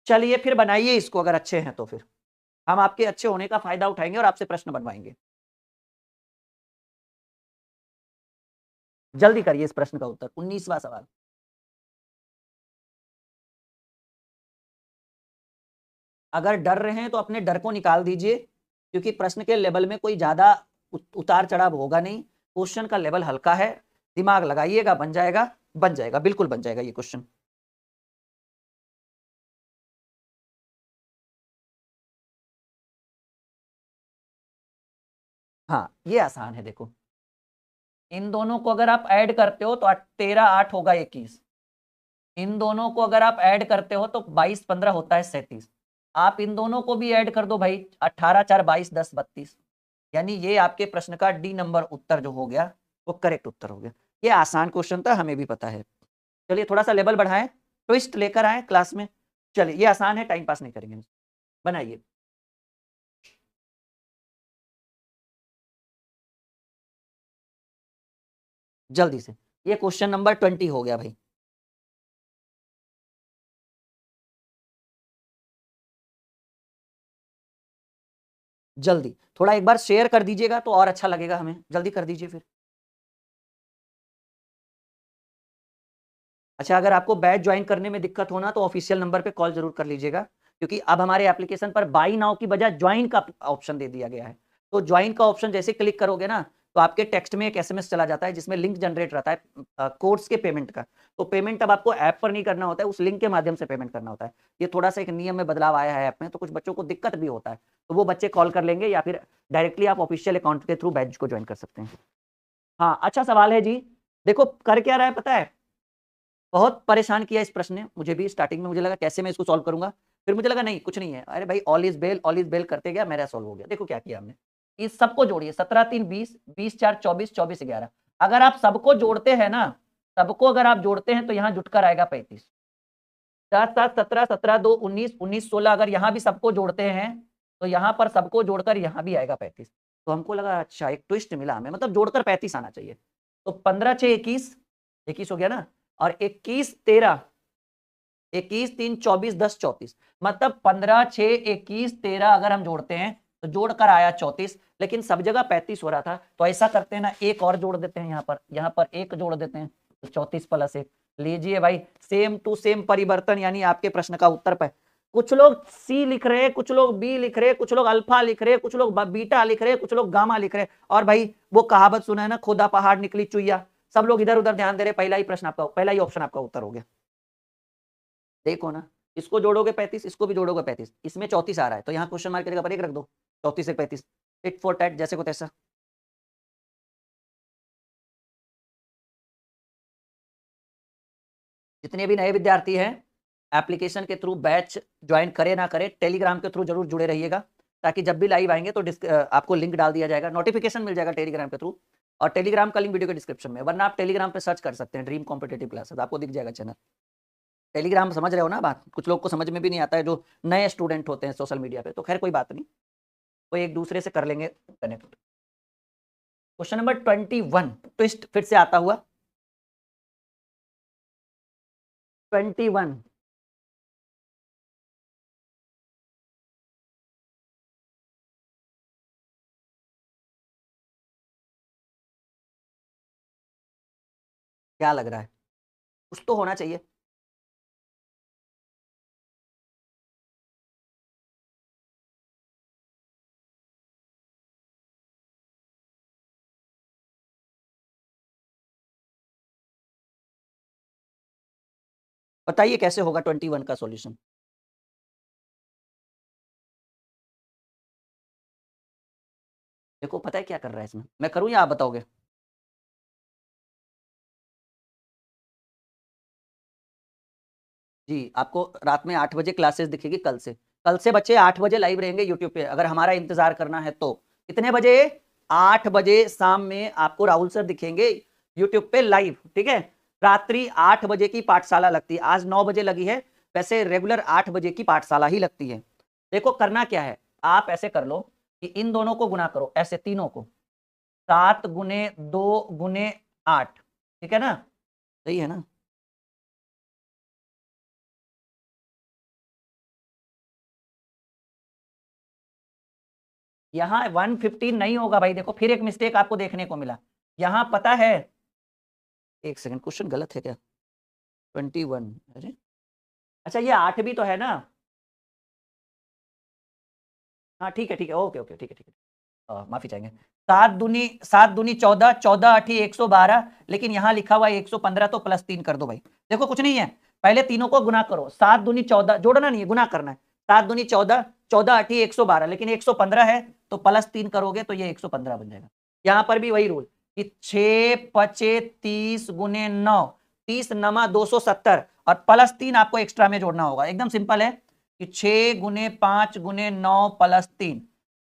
[SPEAKER 1] चलिए फिर बनाइए इसको, अगर अच्छे हैं तो फिर हम आपके अच्छे होने का फायदा उठाएंगे और आपसे प्रश्न बनवाएंगे। जल्दी करिए इस प्रश्न का उत्तर, 19वां सवाल। अगर डर रहे हैं तो अपने डर को निकाल दीजिए, क्योंकि प्रश्न के लेवल में कोई ज्यादा उतार चढ़ाव होगा नहीं, क्वेश्चन का लेवल हल्का है। दिमाग लगाइएगा, बन जाएगा, बन जाएगा, बिल्कुल बन जाएगा ये क्वेश्चन। हाँ ये आसान है, देखो इन दोनों को अगर आप ऐड करते हो तो 13 8 होगा 21, इन दोनों को अगर आप ऐड करते हो तो 22 15 होता है 37। आप इन दोनों को भी ऐड कर दो भाई, 18 4 22 10 32, यानी ये आपके प्रश्न का डी नंबर उत्तर जो हो गया वो करेक्ट उत्तर हो गया। ये आसान क्वेश्चन था, हमें भी पता है। चलिए थोड़ा सा लेवल बढ़ाएं, ट्विस्ट लेकर आए क्लास में। चलिए ये आसान है, टाइम पास नहीं करेंगे, बनाइए। जल्दी से, ये क्वेश्चन नंबर 20 हो गया भाई। जल्दी थोड़ा एक बार शेयर कर दीजिएगा तो और अच्छा लगेगा हमें, जल्दी कर दीजिए फिर। अच्छा, अगर आपको बैच ज्वाइन करने में दिक्कत होना तो ऑफिशियल नंबर पे कॉल जरूर कर लीजिएगा, क्योंकि अब हमारे एप्लीकेशन पर बाई नाउ की बजाय ज्वाइन का ऑप्शन दे दिया गया है। तो ज्वाइन का ऑप्शन जैसे क्लिक करोगे ना तो आपके टेक्स्ट में एक एसएमएस चला जाता है जिसमें लिंक जनरेट रहता है कोर्स के पेमेंट का। तो पेमेंट अब आपको ऐप पर नहीं करना होता है, उस लिंक के माध्यम से पेमेंट करना होता है। ये थोड़ा सा एक नियम में बदलाव आया है ऐप में, तो कुछ बच्चों को दिक्कत भी होता है, तो वो बच्चे कॉल कर लेंगे या फिर डायरेक्टली आप ऑफिशियल अकाउंट के थ्रू बैच को ज्वाइन कर सकते हैं। हाँ अच्छा सवाल है जी। देखो कर क्या रहा है पता है, बहुत परेशान किया इस प्रश्न ने मुझे भी। स्टार्टिंग में मुझे लगा कैसे मैं इसको सॉल्व करूंगा, फिर मुझे लगा नहीं कुछ नहीं है, अरे भाई ऑल इज बेल करते गया, मेरा सॉल्व हो गया। देखो क्या किया हमने, इस सबको जोड़िए, 17 3 20 20 4 24 24 11। अगर आप सबको जोड़ते हैं ना, सबको अगर आप जोड़ते हैं तो यहाँ जुटकर आएगा 35। 7 7 17 17 2 19 19 16, अगर यहाँ भी सबको जोड़ते हैं तो यहाँ पर सबको जोड़कर यहाँ भी आएगा 35। तो हमको लगा अच्छा एक ट्विस्ट मिला हमें, मतलब जोड़कर 35 आना चाहिए। तो 15 6 21, 21 हो गया ना, और 21 13, 21 3 24 10 34, मतलब 15 6 21 13 अगर हम जोड़ते हैं तो जोड़कर आया 34, लेकिन सब जगह 35 हो रहा था। तो ऐसा करते हैं ना, एक और जोड़ देते हैं, यहाँ पर एक जोड़ देते हैं, तो 34 + 1। लीजिए भाई, सेम टू सेम परिवर्तन, यानी आपके प्रश्न का उत्तर पे कुछ लोग सी लिख रहे हैं, कुछ लोग बी लिख रहे हैं, कुछ लोग अल्फा लिख रहे हैं, कुछ लोग बीटा लिख रहे हैं, कुछ लोग गामा लिख रहे हैं। और भाई वो कहावत सुना है ना, खुदा पहाड़ निकली चुईया, सब लोग इधर उधर ध्यान दे रहे। पहला ही प्रश्न आपका, पहला ही ऑप्शन आपका उत्तर हो गया। देखो ना, इसको जोड़ोगे 35, इसको भी जोड़ोगे 35, इसमें 34 आ रहा है, तो यहाँ क्वेश्चन मार्क की जगह पर 1 रख दो। 34 से 35, टिट फॉर टैट, जैसे को तैसा। जितने भी नए विद्यार्थी हैं, एप्लीकेशन के थ्रू बैच ज्वाइन करे ना करे, टेलीग्राम के थ्रू जरूर जुड़े रहिएगा, ताकि जब भी लाइव आएंगे तो आपको लिंक डाल दिया जाएगा, नोटिफिकेशन मिल जाएगा टेलीग्राम के थ्रू। और टेलीग्राम का लिंक वीडियो के डिस्क्रिप्शन में, वरना आप टेलीग्राम पे सर्च कर सकते हैं ड्रीम कॉम्पिटेटिव क्लासेस, आपको दिख जाएगा चैनल। टेलीग्राम समझ रहे हो ना बात? कुछ लोग को समझ में भी नहीं आता है, जो नए स्टूडेंट होते हैं सोशल मीडिया पे, तो खैर कोई बात नहीं, वो एक दूसरे से कर लेंगे कनेक्ट। क्वेश्चन नंबर 21, ट्विस्ट फिर से आता हुआ। 21, क्या लग रहा है? कुछ तो होना चाहिए। बताइए कैसे होगा 21 का सॉल्यूशन। देखो पता है क्या कर रहा है इसमें, मैं करूं या आप बताओगे? जी, आपको रात में 8 बजे क्लासेस दिखेगी कल से। कल से बच्चे 8 बजे लाइव रहेंगे यूट्यूब पे, अगर हमारा इंतजार करना है तो। कितने बजे? 8 बजे शाम में आपको राहुल सर दिखेंगे यूट्यूब पे लाइव, ठीक है। रात्रि 8 बजे की पाठशाला लगती है, आज 9 बजे लगी है, वैसे रेगुलर 8 बजे की पाठशाला ही लगती है। देखो करना क्या है, आप ऐसे कर लो कि इन दोनों को गुना करो, ऐसे तीनों को, 7 गुने 2 गुने 8, ठीक है ना? सही है ना? यहाँ 115 नहीं होगा भाई, देखो फिर एक मिस्टेक आपको देखने को मिला। यहाँ पता है, एक सेकंड, क्वेश्चन गलत है क्या? 21, अरे अच्छा ये 8 भी तो है ना? हाँ ठीक है ठीक है, ओके ओके, ठीक है ठीक है, माफी चाहेंगे। 7 दूनी 14, 14 8 112, लेकिन यहाँ लिखा हुआ है 115, तो +3 कर दो भाई। देखो कुछ नहीं है, पहले तीनों को गुना करो, 7 दूनी 14, जोड़ना नहीं है, गुना करना है। 7 दूनी 14, 14 8 112, लेकिन 115 है, तो +3 करोगे तो ये 115 बन जाएगा। यहाँ पर भी वही रूल कि 6 पचे 30 गुने 9, 30 नमा 270, और +3 आपको एक्स्ट्रा में जोड़ना होगा। एकदम सिंपल है कि 6 गुने 5 गुने 9 +3,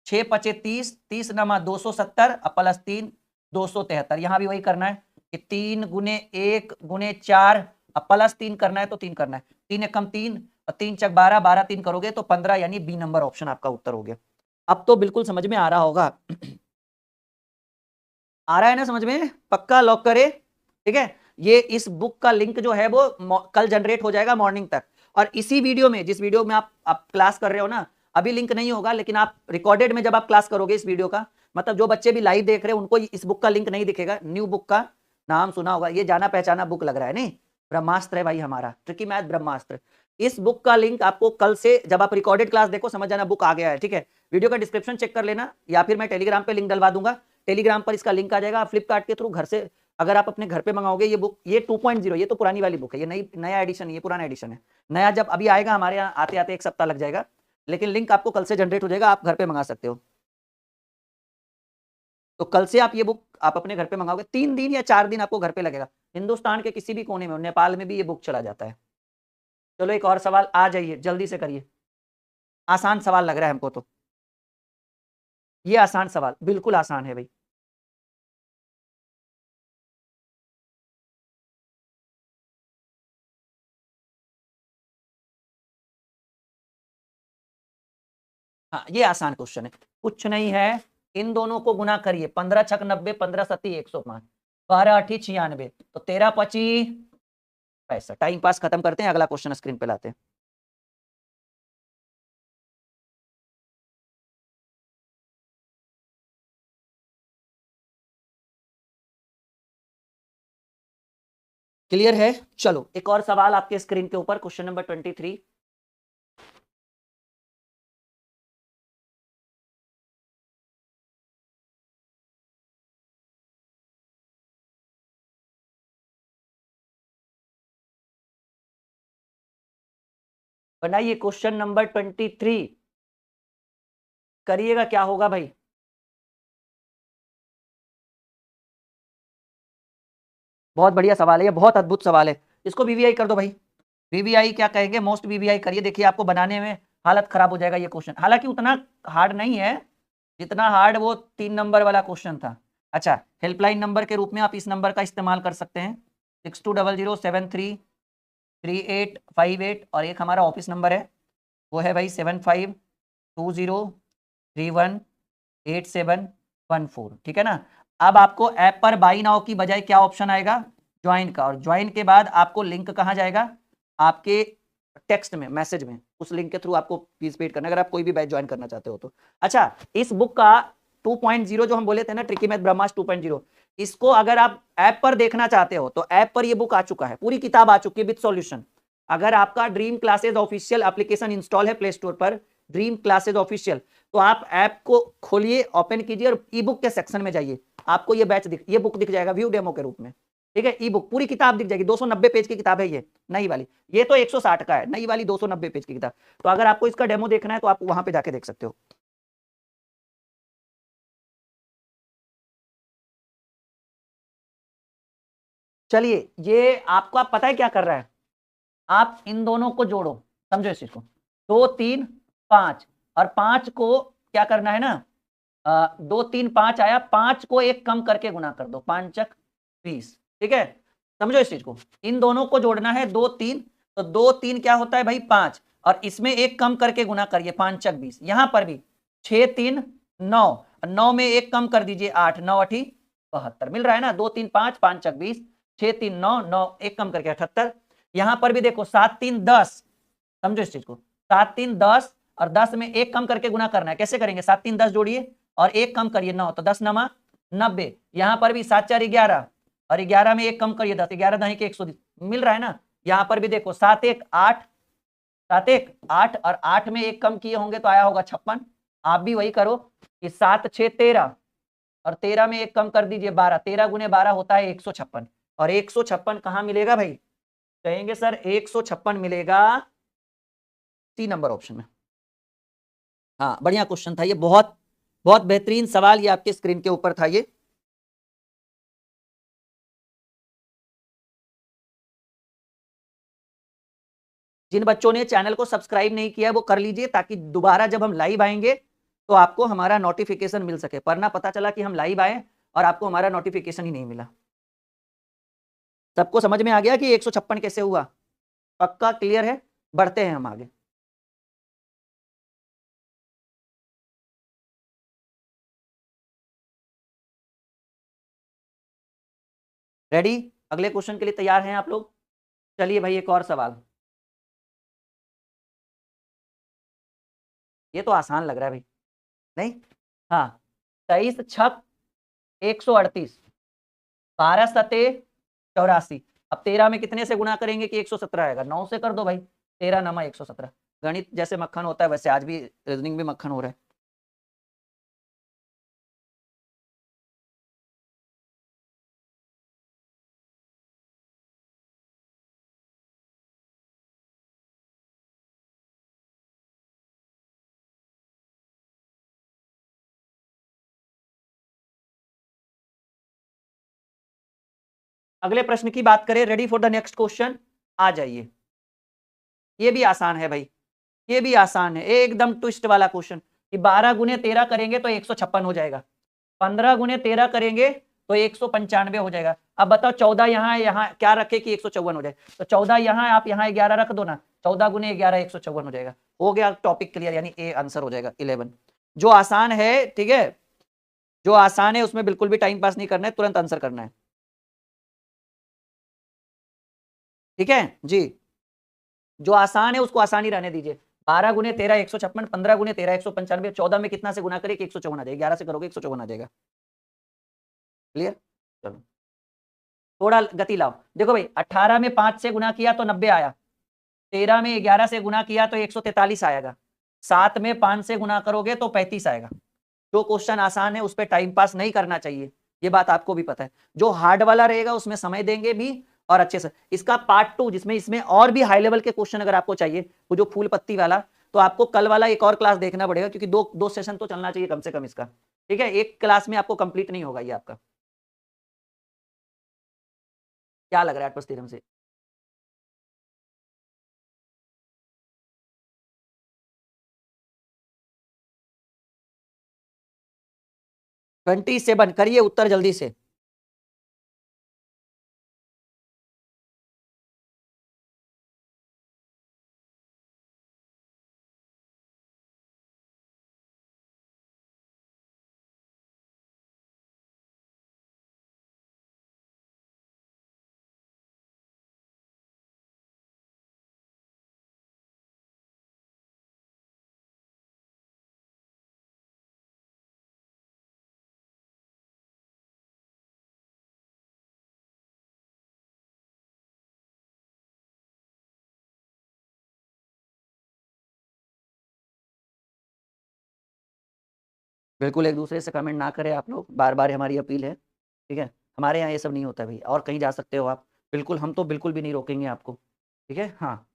[SPEAKER 1] 6 पचे 30, 30 नमा 270, +3 273। यहां भी वही करना है कि 3 गुने 1 गुने 4, अब +3 करना है तो 3 करना है, 3 एकम 3 और 3 चक 12, 12 3 करोगे तो 15, यानी बी नंबर ऑप्शन आपका उत्तर हो गया। अब तो बिल्कुल समझ में आ रहा होगा। आ रहा है ना समझ में? पक्का लॉक करे, ठीक है। ये इस बुक का लिंक जो है वो कल जनरेट हो जाएगा मॉर्निंग तक, और इसी वीडियो में, जिस वीडियो में आप क्लास कर रहे हो ना, अभी लिंक नहीं होगा, लेकिन आप रिकॉर्डेड में जब आप क्लास करोगे इस वीडियो का, मतलब जो बच्चे भी लाइव देख रहे हैं उनको इस बुक का लिंक नहीं दिखेगा। न्यू बुक का नाम सुना होगा, ये जाना पहचाना बुक लग रहा है, नहीं? ब्रह्मास्त्र है भाई हमारा, ट्रिकी मैथ ब्रह्मास्त्र। इस बुक का लिंक आपको कल से जब आप रिकॉर्डेड क्लास देखो समझ जाना बुक आ गया है, ठीक है। वीडियो का डिस्क्रिप्शन चेक कर लेना, या फिर मैं टेलीग्राम पे लिंक डलवा दूंगा, टेलीग्राम पर इसका लिंक आ जाएगा। फ्लिपकार्ट के थ्रू घर से अगर आप अपने घर पे मंगाओगे ये बुक, ये 2.0, ये तो पुरानी वाली बुक है, ये नया एडिशन, ये पुराना एडिशन है। नया जब अभी आएगा हमारे यहाँ आते आते 1 सप्ताह लग जाएगा, लेकिन लिंक आपको कल से जनरेट हो जाएगा, आप घर पे मंगा सकते हो। तो कल से आप ये बुक आप अपने घर पे मंगाओगे, 3 दिन या 4 दिन आपको घर पे लगेगा। हिंदुस्तान के किसी भी कोने में, नेपाल में भी ये बुक चला जाता है। चलो एक और सवाल, आ जाइए जल्दी से करिए, आसान सवाल लग रहा है हमको तो। ये आसान सवाल, बिल्कुल आसान है भाई। हाँ ये आसान क्वेश्चन है, कुछ नहीं है, इन दोनों को गुना करिए, 15 छक 90, 15 सती 105, 12 अठी 96, तो 13 पची 65। टाइम पास खत्म करते हैं, अगला क्वेश्चन स्क्रीन पे लाते हैं। क्लियर है? चलो एक और सवाल आपके स्क्रीन के ऊपर, क्वेश्चन नंबर 23। बनाइए क्वेश्चन नंबर 23, करिएगा क्या होगा भाई। बहुत बढ़िया सवाल है, ये बहुत अद्भुत सवाल है, इसको वीवीआई कर दो भाई। वीवीआई क्या कहेंगे, मोस्ट वीवीआई करिए, देखिए आपको बनाने में हालत खराब हो जाएगा ये क्वेश्चन, हालांकि उतना हार्ड नहीं है जितना हार्ड वो 3 नंबर वाला क्वेश्चन था। अच्छा, हेल्पलाइन नंबर के रूप में आप इस नंबर का इस्तेमाल कर सकते हैं, 6200733858, और एक हमारा ऑफिस नंबर है वो है भाई 7520318714, ठीक है ना। अब आपको ऐप पर बाई नाउ की बजाय क्या ऑप्शन आएगा, ज्वाइन का, और ज्वाइन के बाद आपको लिंक कहाँ जाएगा, आपके टेक्स्ट में, मैसेज में, उस लिंक के थ्रू आपको फीस पेड करना, अगर आप कोई भी बैच ज्वाइन करना चाहते हो तो। अच्छा, इस बुक का 2.0 जो हम बोले थे ना, ट्रिकी मैथ ब्रह्मास्त्र 2.0, इसको अगर आप ऐप पर देखना चाहते हो तो ऐप पर ये बुक आ चुका है, पूरी किताब आ चुकी है विद सॉल्यूशन। अगर आपका dream classes official application install है प्ले स्टोर पर, ड्रीम क्लासेज ऑफिशियल, तो आप ऐप को खोलिए, ओपन कीजिए और ई बुक के सेक्शन में जाइए, आपको ये बैच ये बुक दिख जाएगा व्यू डेमो के रूप में, ठीक है। ई बुक पूरी किताब दिख जाएगी, 290 पेज की किताब है ये नई वाली, ये तो 160 का है, नई वाली 290 पेज की किताब। तो अगर आपको इसका डेमो देखना है तो आप वहां पे जाके देख सकते हो। चलिए, ये आपको, आप पता है क्या कर रहा है, आप इन दोनों को जोड़ो, समझो इस चीज को, 2 3 5, और 5 को क्या करना है ना, 2 3 5 आया, 5 को एक कम करके गुना कर दो, 5×20, ठीक है। समझो इस चीज को, इन दोनों को जोड़ना है 2 3, तो 2 3 क्या होता है भाई 5, और इसमें एक कम करके गुना करिए, 5×20, यहां पर भी 6 3 9, 9 में एक कम कर दीजिए 8, 9×8 = 72, मिल रहा है ना, 2 3 5, 5×20, 6 3 9, 9 एक कम करके 78। यहां पर भी देखो 7 3 10, समझो इस चीज को, 7 3 10, और 10 में एक कम करके गुना करना है, कैसे करेंगे, 7 3 10 जोड़िए और एक कम करिए 9, तो 10×9 = 90। यहां पर भी 7 4 11, और 11 में एक कम करिए 10, 11 10 के 120, मिल रहा है ना। यहां पर भी देखो 7 1 8, 7 1 8, और 8 में एक कम किए होंगे तो आया होगा 56। आप भी वही करो कि 7 6 13, और 13 में एक कम कर दीजिए 12, 13 × 12 होता है 156, और 156 कहां मिलेगा भाई, कहेंगे सर 156 मिलेगा C नंबर ऑप्शन में। हाँ, बढ़िया क्वेश्चन था ये, बहुत बहुत बेहतरीन सवाल, ये आपके स्क्रीन के ऊपर था ये। जिन बच्चों ने चैनल को सब्सक्राइब नहीं किया वो कर लीजिए, ताकि दोबारा जब हम लाइव आएंगे तो आपको हमारा नोटिफिकेशन मिल सके, वरना पता चला कि हम लाइव आए और आपको हमारा नोटिफिकेशन ही नहीं मिला। सबको समझ में आ गया कि 156 कैसे हुआ, पक्का क्लियर है? बढ़ते हैं हम आगे। रेडी, अगले क्वेश्चन के लिए तैयार हैं आप लोग? चलिए भाई, एक और सवाल, ये तो आसान लग रहा है भाई, नहीं? हाँ, 23×6 = 138, 12×7 = 84। अब 13 में कितने से गुना करेंगे कि 117 आएगा, 9 से कर दो भाई, 13×9 = 117। गणित जैसे मक्खन होता है वैसे आज भी रीजनिंग भी मक्खन हो रहा है। अगले प्रश्न की बात करें, ready for the next question, आ जाइए। ये भी आसान है भाई, ये भी आसान है, एकदम ट्विस्ट वाला क्वेश्चन, कि 12×13 करेंगे तो 156 हो जाएगा, 15×13 करेंगे तो 195 हो जाएगा। अब बताओ 14 यहाँ क्या रखे कि 154 हो जाए, तो 14 यहाँ, आप यहाँ 11 रख दो ना, 14×11 154 हो जाएगा, हो गया टॉपिक क्लियर, यानी ए आंसर हो जाएगा 11। जो आसान है, ठीक है, जो आसान है उसमें बिल्कुल भी टाइम पास नहीं करना है, तुरंत आंसर करना है, ठीक है जी। जो आसान है उसको आसानी रहने दीजिए, 12×13 156, 15×13 195, 14 में कितना से गुना करिए कि 154 आ जाएगा, 11 से करोगे 154 आ जाएगा, क्लियर? चलो। थोड़ा गति लाओ। देखो भाई 18 में 5 से गुना किया तो 90 आया, 13 में 11 से गुना किया तो 143 आएगा, 7 में 5 से गुना करोगे तो 35 आएगा। जो क्वेश्चन आसान है उस पर टाइम पास नहीं करना चाहिए, ये बात आपको भी पता है। जो हार्ड वाला रहेगा उसमें समय देंगे भी और अच्छे से। इसका पार्ट 2 जिसमें इसमें और भी हाई लेवल के क्वेश्चन अगर आपको चाहिए, वो जो फूल पत्ती वाला, तो आपको कल वाला एक और क्लास देखना पड़ेगा, क्योंकि दो सेशन तो चलना चाहिए कम से कम इसका, ठीक है। एक क्लास में आपको कंप्लीट नहीं होगा ये आपका। क्या लग रहा है एटमॉस्फेरियम से? 27 करिए उत्तर जल्दी से। बिल्कुल एक दूसरे से कमेंट ना करें आप लोग, बार बार हमारी अपील है, ठीक है। हमारे यहाँ ये सब नहीं होता है भाई, और कहीं जा सकते हो आप, बिल्कुल हम तो बिल्कुल भी नहीं रोकेंगे आपको, ठीक है। हाँ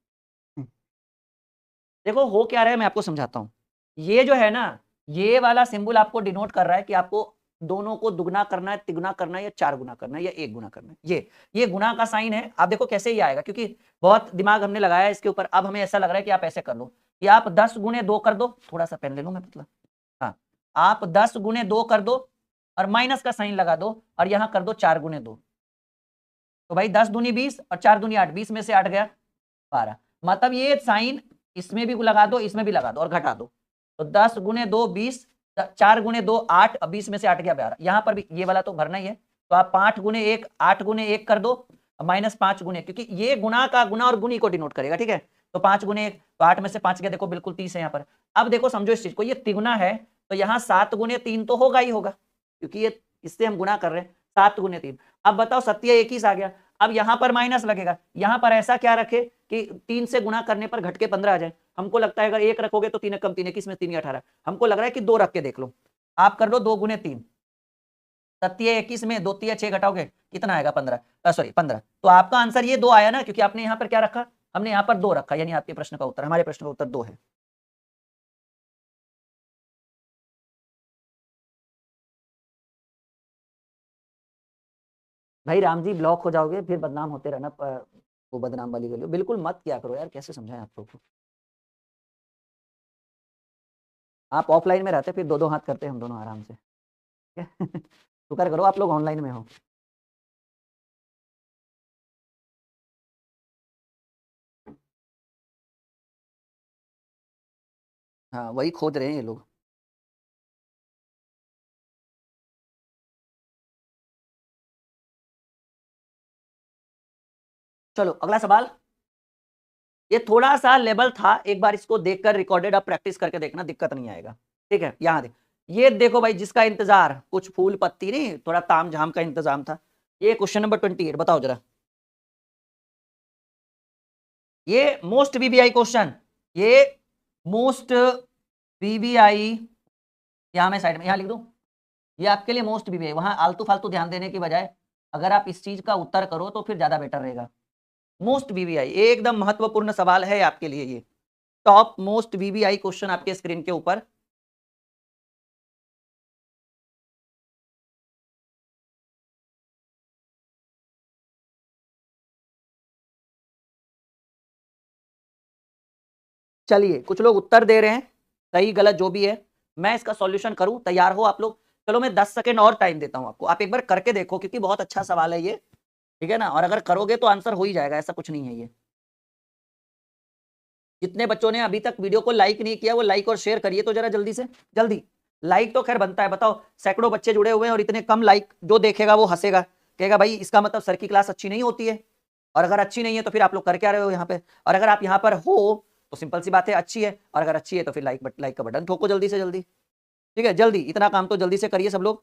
[SPEAKER 1] देखो हो क्या रहा है मैं आपको समझाता हूँ। ये जो है ना, ये वाला सिंबल आपको डिनोट कर रहा है कि आपको दोनों को दुगना करना है, तिगुना करना है, या 4 गुना करना है, या 1 गुना करना है। ये गुना का साइन है। आप देखो कैसे ही आएगा, क्योंकि बहुत दिमाग हमने लगाया है इसके ऊपर। अब हमें ऐसा लग रहा है कि आप ऐसे कर लो कि आप 10 गुने 2 कर दो, थोड़ा सा पेन ले लो मैं मतलब, हाँ आप 10 गुने 2 कर दो और माइनस का साइन लगा दो और यहाँ कर दो 4 गुने 2। तो भाई 10 दूनी 20 और 4 दूनी 8, 20 में से 8 गया 12। मतलब ये साइन इसमें भी लगा दो, इसमें भी लगा दो और घटा दो। तो 10 गुने 2 20, 4 गुने 2 8, 20 में से 8 गया 12। यहाँ पर भी ये वाला तो भरना ही है, तो आप 5 गुने 1 8 गुने 1 कर दो माइनस 5 गुने, क्योंकि ये गुना का गुना और गुनी को डिनोट करेगा, ठीक है। तो 5 गुने 1 तो 8 में से 5 गया, देखो बिल्कुल 30 है यहाँ पर। अब देखो समझो इस चीज को, ये तिगुना है तो यहाँ 7 गुने 3 तो होगा ही होगा, क्योंकि ये इससे हम गुना कर रहे हैं, 7 गुने 3। अब बताओ 7 21 आ गया। अब यहाँ पर माइनस लगेगा, यहाँ पर ऐसा क्या रखे कि 3 से गुना करने पर घट के 15 आ जाए। हमको लगता है अगर 1 रखोगे तो 3 कम 3 21 में 3 18। हमको लग रहा है कि 2 रख के देख लो। आप कर लो 2 गुने 3, 7 21 में 2 3 6 घटाओगे कितना आएगा 15, सॉरी 15। तो आपका आंसर ये 2 आया ना, क्योंकि आपने यहाँ पर क्या रखा, हमने यहाँ पर 2 रखा, यानी आपके प्रश्न का उत्तर, हमारे प्रश्न का उत्तर 2 है। भाई राम जी ब्लॉक हो जाओगे, फिर बदनाम होते रहना, वो बदनाम वाली गली बिल्कुल मत किया करो यार, कैसे समझाएं आप लोग को। आप ऑफलाइन में रहते फिर 2 2 हाथ करते हम दोनों आराम से, ठीक है। शुक्र करो आप लोग ऑनलाइन में हो। हाँ वही खोज रहे हैं ये लोग। चलो अगला सवाल। ये थोड़ा सा लेवल था, एक बार इसको देखकर रिकॉर्डेड आप प्रैक्टिस करके देखना, दिक्कत नहीं आएगा, ठीक है। यहाँ देख, ये देखो भाई, जिसका इंतजार कुछ फूल पत्ती नहीं, थोड़ा ताम झाम का इंतजाम था। ये क्वेश्चन नंबर 28 बताओ जरा। ये मोस्ट वीवीआई क्वेश्चन, ये मोस्ट वीवीआई, यहां मैं साइड में यहां लिख दूं, ये आपके लिए मोस्ट वीवीआई। वहां आलतू फालतू ध्यान देने की बजाय अगर आप इस चीज का उत्तर करो तो फिर ज्यादा बेटर रहेगा। मोस्ट वीवीआई एकदम महत्वपूर्ण सवाल है आपके लिए, ये टॉप मोस्ट वीवीआई क्वेश्चन आपके स्क्रीन के ऊपर। चलिए कुछ लोग उत्तर दे रहे हैं, सही गलत जो भी है, मैं इसका सॉल्यूशन करूं, तैयार हो आप लोग? चलो मैं 10 सेकंड और टाइम देता हूं आपको, आप एक बार करके देखो, क्योंकि बहुत अच्छा सवाल है ये, ठीक है ना। और अगर करोगे तो आंसर हो ही जाएगा, ऐसा कुछ नहीं है ये। जितने बच्चों ने अभी तक वीडियो को लाइक नहीं किया, वो लाइक और शेयर करिए तो जरा जल्दी से जल्दी। लाइक तो खैर बनता है, बताओ सैकड़ों बच्चे जुड़े हुए हैं और इतने कम लाइक, जो देखेगा वो हंसेगा, कहेगा भाई इसका मतलब सर की क्लास अच्छी नहीं होती है। और अगर अच्छी नहीं है तो फिर आप लोग कर क्या रहे हो यहाँ पे? और अगर आप यहाँ पर हो तो सिंपल सी बात है अच्छी है, और अगर अच्छी है तो फिर लाइक का बटन ठोको जल्दी से जल्दी, ठीक है। जल्दी इतना काम तो जल्दी से करिए सब लोग।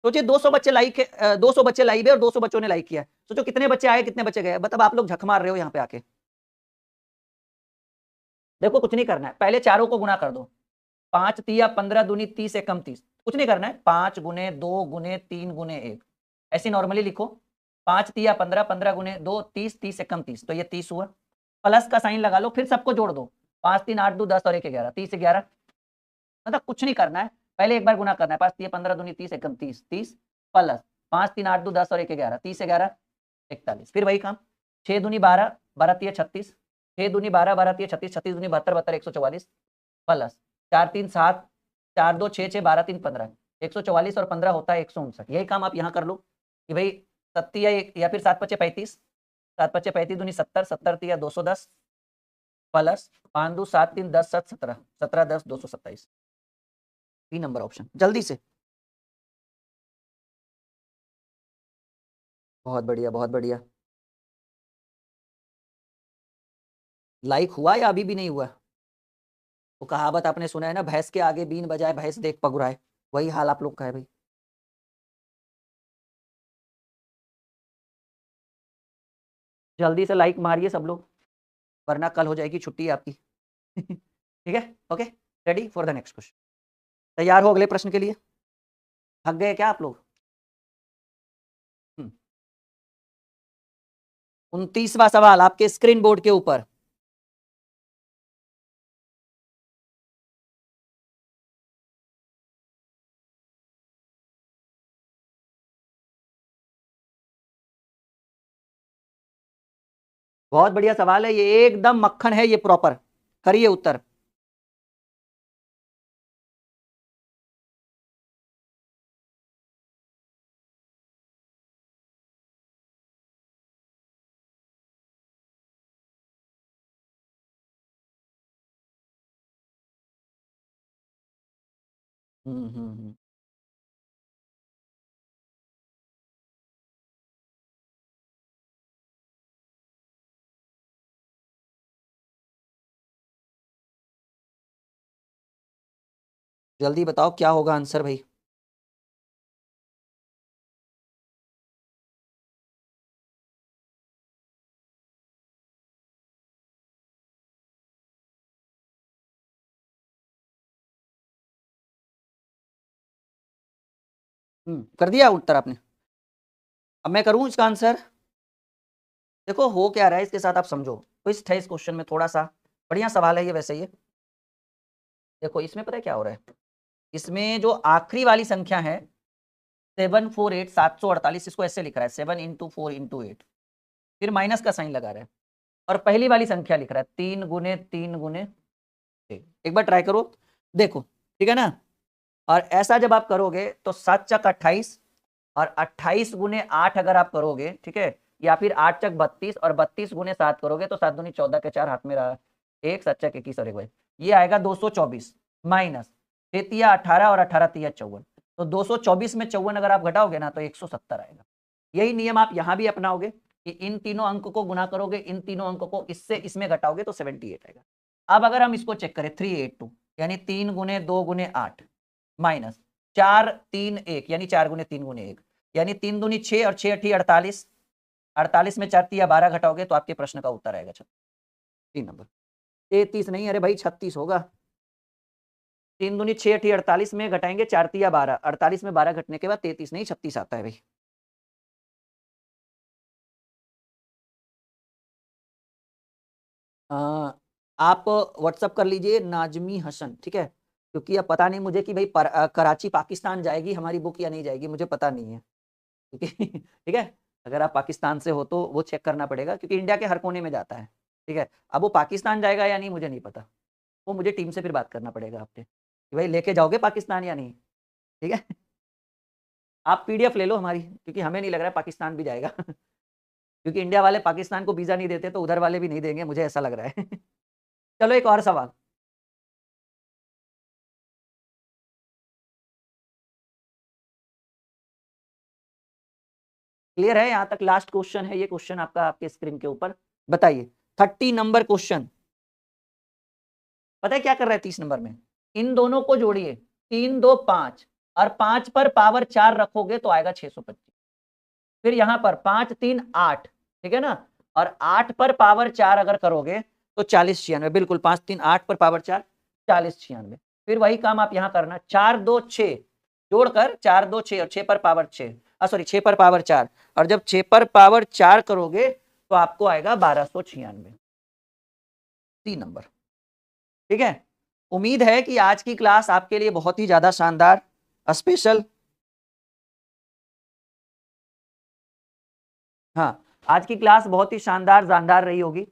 [SPEAKER 1] सोचिए 200 बच्चे लाइक 200 बच्चे लाइव है और 200 बच्चों ने लाइक किया है, सोचो कितने बच्चे आए कितने बच्चे गए। मतलब आप लोग झक मार रहे हो यहाँ पे आके। देखो कुछ नहीं करना है, पहले चारों को गुना कर दो, 5 तिया 15 दूनी 30 एकम 30, कुछ नहीं करना है, 5 गुने 2 गुने 3 गुने 1 ऐसे नॉर्मली लिखो। 5 तिया 15, 15 गुने 2 30, 30 एकम 30, तो ये 30 हुआ। प्लस का साइन लगा लो, फिर सबको जोड़ दो, 5 3 8 2 10 और 1 11, 30 11। मतलब कुछ नहीं करना है, पहले एक बार गुना करना है, 5 तिया 15 दूनी 30 एकम 30, 30 प्लस 5 3 8 2 10 और 1 11, 30 11 41, फिर वही काम, 6 दूनी 12, 12 तिया 36, 6 दूनी 12, 12 तिया 36, 36 दूनी 72, 72 144 प्लस 4 3 7, 4 2 6 6 12 3 15, 144 और 15 होता है 159। यही काम आप यहाँ कर लो कि भाई 7 या फिर 7 5 35, 7 5 35 दूनी 70, 70 तिया 210 प्लस 5 2 7 3 10 7 17, 17 10 227, 3 नंबर ऑप्शन जल्दी से। बहुत बढ़िया बहुत बढ़िया। लाइक हुआ या अभी भी नहीं हुआ? वो कहावत आपने सुना है ना, भैंस के आगे बीन बजाए भैंस देख पगुराए, वही हाल आप लोग का है भाई। जल्दी से लाइक मारिए सब लोग, वरना कल हो जाएगी छुट्टी आपकी। ठीक है, okay, ready for the next question. तैयार हो अगले प्रश्न के लिए? थक गए क्या आप लोग? 29वां सवाल आपके स्क्रीन बोर्ड के ऊपर। बहुत बढ़िया सवाल है ये, एकदम मक्खन है ये, प्रॉपर करिए उत्तर। हम्म। जल्दी बताओ क्या होगा आंसर भाई। कर दिया उत्तर आपने? अब मैं करूं इसका आंसर? देखो हो क्या रहा है इसके साथ, आप समझो, ट्विस्ट है इस क्वेश्चन में थोड़ा सा। बढ़िया सवाल है ये वैसे ये। देखो इसमें पता है क्या हो रहा है, इसमें जो आखिरी वाली संख्या है 748 748, इसको ऐसे लिख रहा है 7 इंटू 4 इंटू 8, फिर माइनस का साइन लगा रहा है, और पहली वाली संख्या लिख रहा है 3 गुने 3 गुने 6। एक बार ट्राई करो, देखो ठीक है ना। और ऐसा जब आप करोगे तो 7 चक 28, और 28 गुने 8 अगर आप करोगे, ठीक है, या फिर 8 चक 32, और 32 गुने 7 करोगे तो 7 दूनी 14 के 4 हाथ में रहा, 1 7 चक 21 और 1 ये आएगा 224, माइनस 6 तिया 18 और 18 तिया 54, तो 224 में 54 अगर आप घटाओगे ना तो 170 आएगा। यही नियम आप यहां भी अपनाओगे कि इन तीनों अंक को गुना करोगे, इन तीनों अंक को इससे इसमें घटाओगे तो 78 आएगा। अब अगर हम इसको चेक करें 382, यानी 3 गुने 2 गुने 8, माइनस 4 3 1, यानी 4 गुने 3 गुने 1, यानी 3 दूनी 6 और 6 अठी 48, 48 में 4 तिया 12 घटाओगे तो आपके प्रश्न का उत्तर आएगा 3 नंबर। 33 नहीं, अरे भाई 36 होगा। 3 दूनी 6 अठी 48 में घटाएंगे 4 तिया 12, 48 में 12 घटने के बाद 33 नहीं 36 आता है भाई। आप व्हाट्सअप कर लीजिए नाजमी हसन, ठीक है, क्योंकि अब पता नहीं मुझे कि भाई कराची पाकिस्तान जाएगी हमारी बुक या नहीं जाएगी, मुझे पता नहीं है, क्योंकि ठीक है, अगर आप पाकिस्तान से हो तो वो चेक करना पड़ेगा, क्योंकि इंडिया के हर कोने में जाता है, ठीक है। अब वो पाकिस्तान जाएगा या नहीं मुझे नहीं पता, वो मुझे टीम से फिर बात करना पड़ेगा आपसे कि भाई लेके जाओगे पाकिस्तान या नहीं, ठीक है। आप पीडीएफ ले लो हमारी, क्योंकि हमें नहीं लग रहा है पाकिस्तान भी जाएगा। क्योंकि इंडिया वाले पाकिस्तान को वीजा नहीं देते तो उधर वाले भी नहीं देंगे, मुझे ऐसा लग रहा है। चलो एक और सवाल। क्लियर है यहां तक? लास्ट क्वेश्चन है ये, क्वेश्चन आपका आपके स्क्रीन के ऊपर। बताइए 30 नंबर क्वेश्चन। पता है क्या कर रहा है 30 नंबर में? इन दोनों को जोड़िए, 3 2 5, और 5 पर पावर 4 रखोगे तो आएगा 625। फिर यहां पर 5 3 8, ठीक है ना, और 8 पर पावर 4 अगर करोगे तो 4096, बिल्कुल 5 3 8 पर पावर 4 4096। फिर वही काम आप यहां करना, 4 2 6 जोड़कर 4 2 6 और 6 पर पावर 6, सॉरी 6 पर पावर 4, और जब 6 पर पावर 4 करोगे तो आपको आएगा 1296, 3 नंबर। ठीक है, उम्मीद है कि आज की क्लास आपके लिए बहुत ही ज्यादा शानदार, स्पेशल, हाँ, आज की क्लास बहुत ही शानदार रही होगी।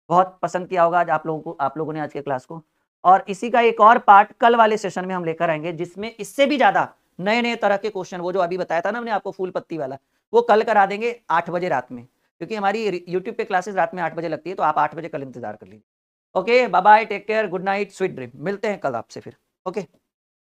[SPEAKER 1] बहुत पसंद किया होगा आज आप लोगों ने आज के क्लास को। और इसी का एक और पार्ट कल वाले सेशन में हम लेकर आएंगे, जिसमें इससे भी ज्यादा नए नए तरह के क्वेश्चन, वो जो अभी बताया था ना हमने आपको फूल पत्ती वाला, वो कल करा देंगे 8 बजे रात में, क्योंकि हमारी यूट्यूब पे क्लासेस रात में 8 बजे लगती है, तो आप 8 बजे कल इंतजार कर लीजिए। Okay, bye bye, take care, good night, sweet dream. मिलते हैं कल आपसे फिर। ओके।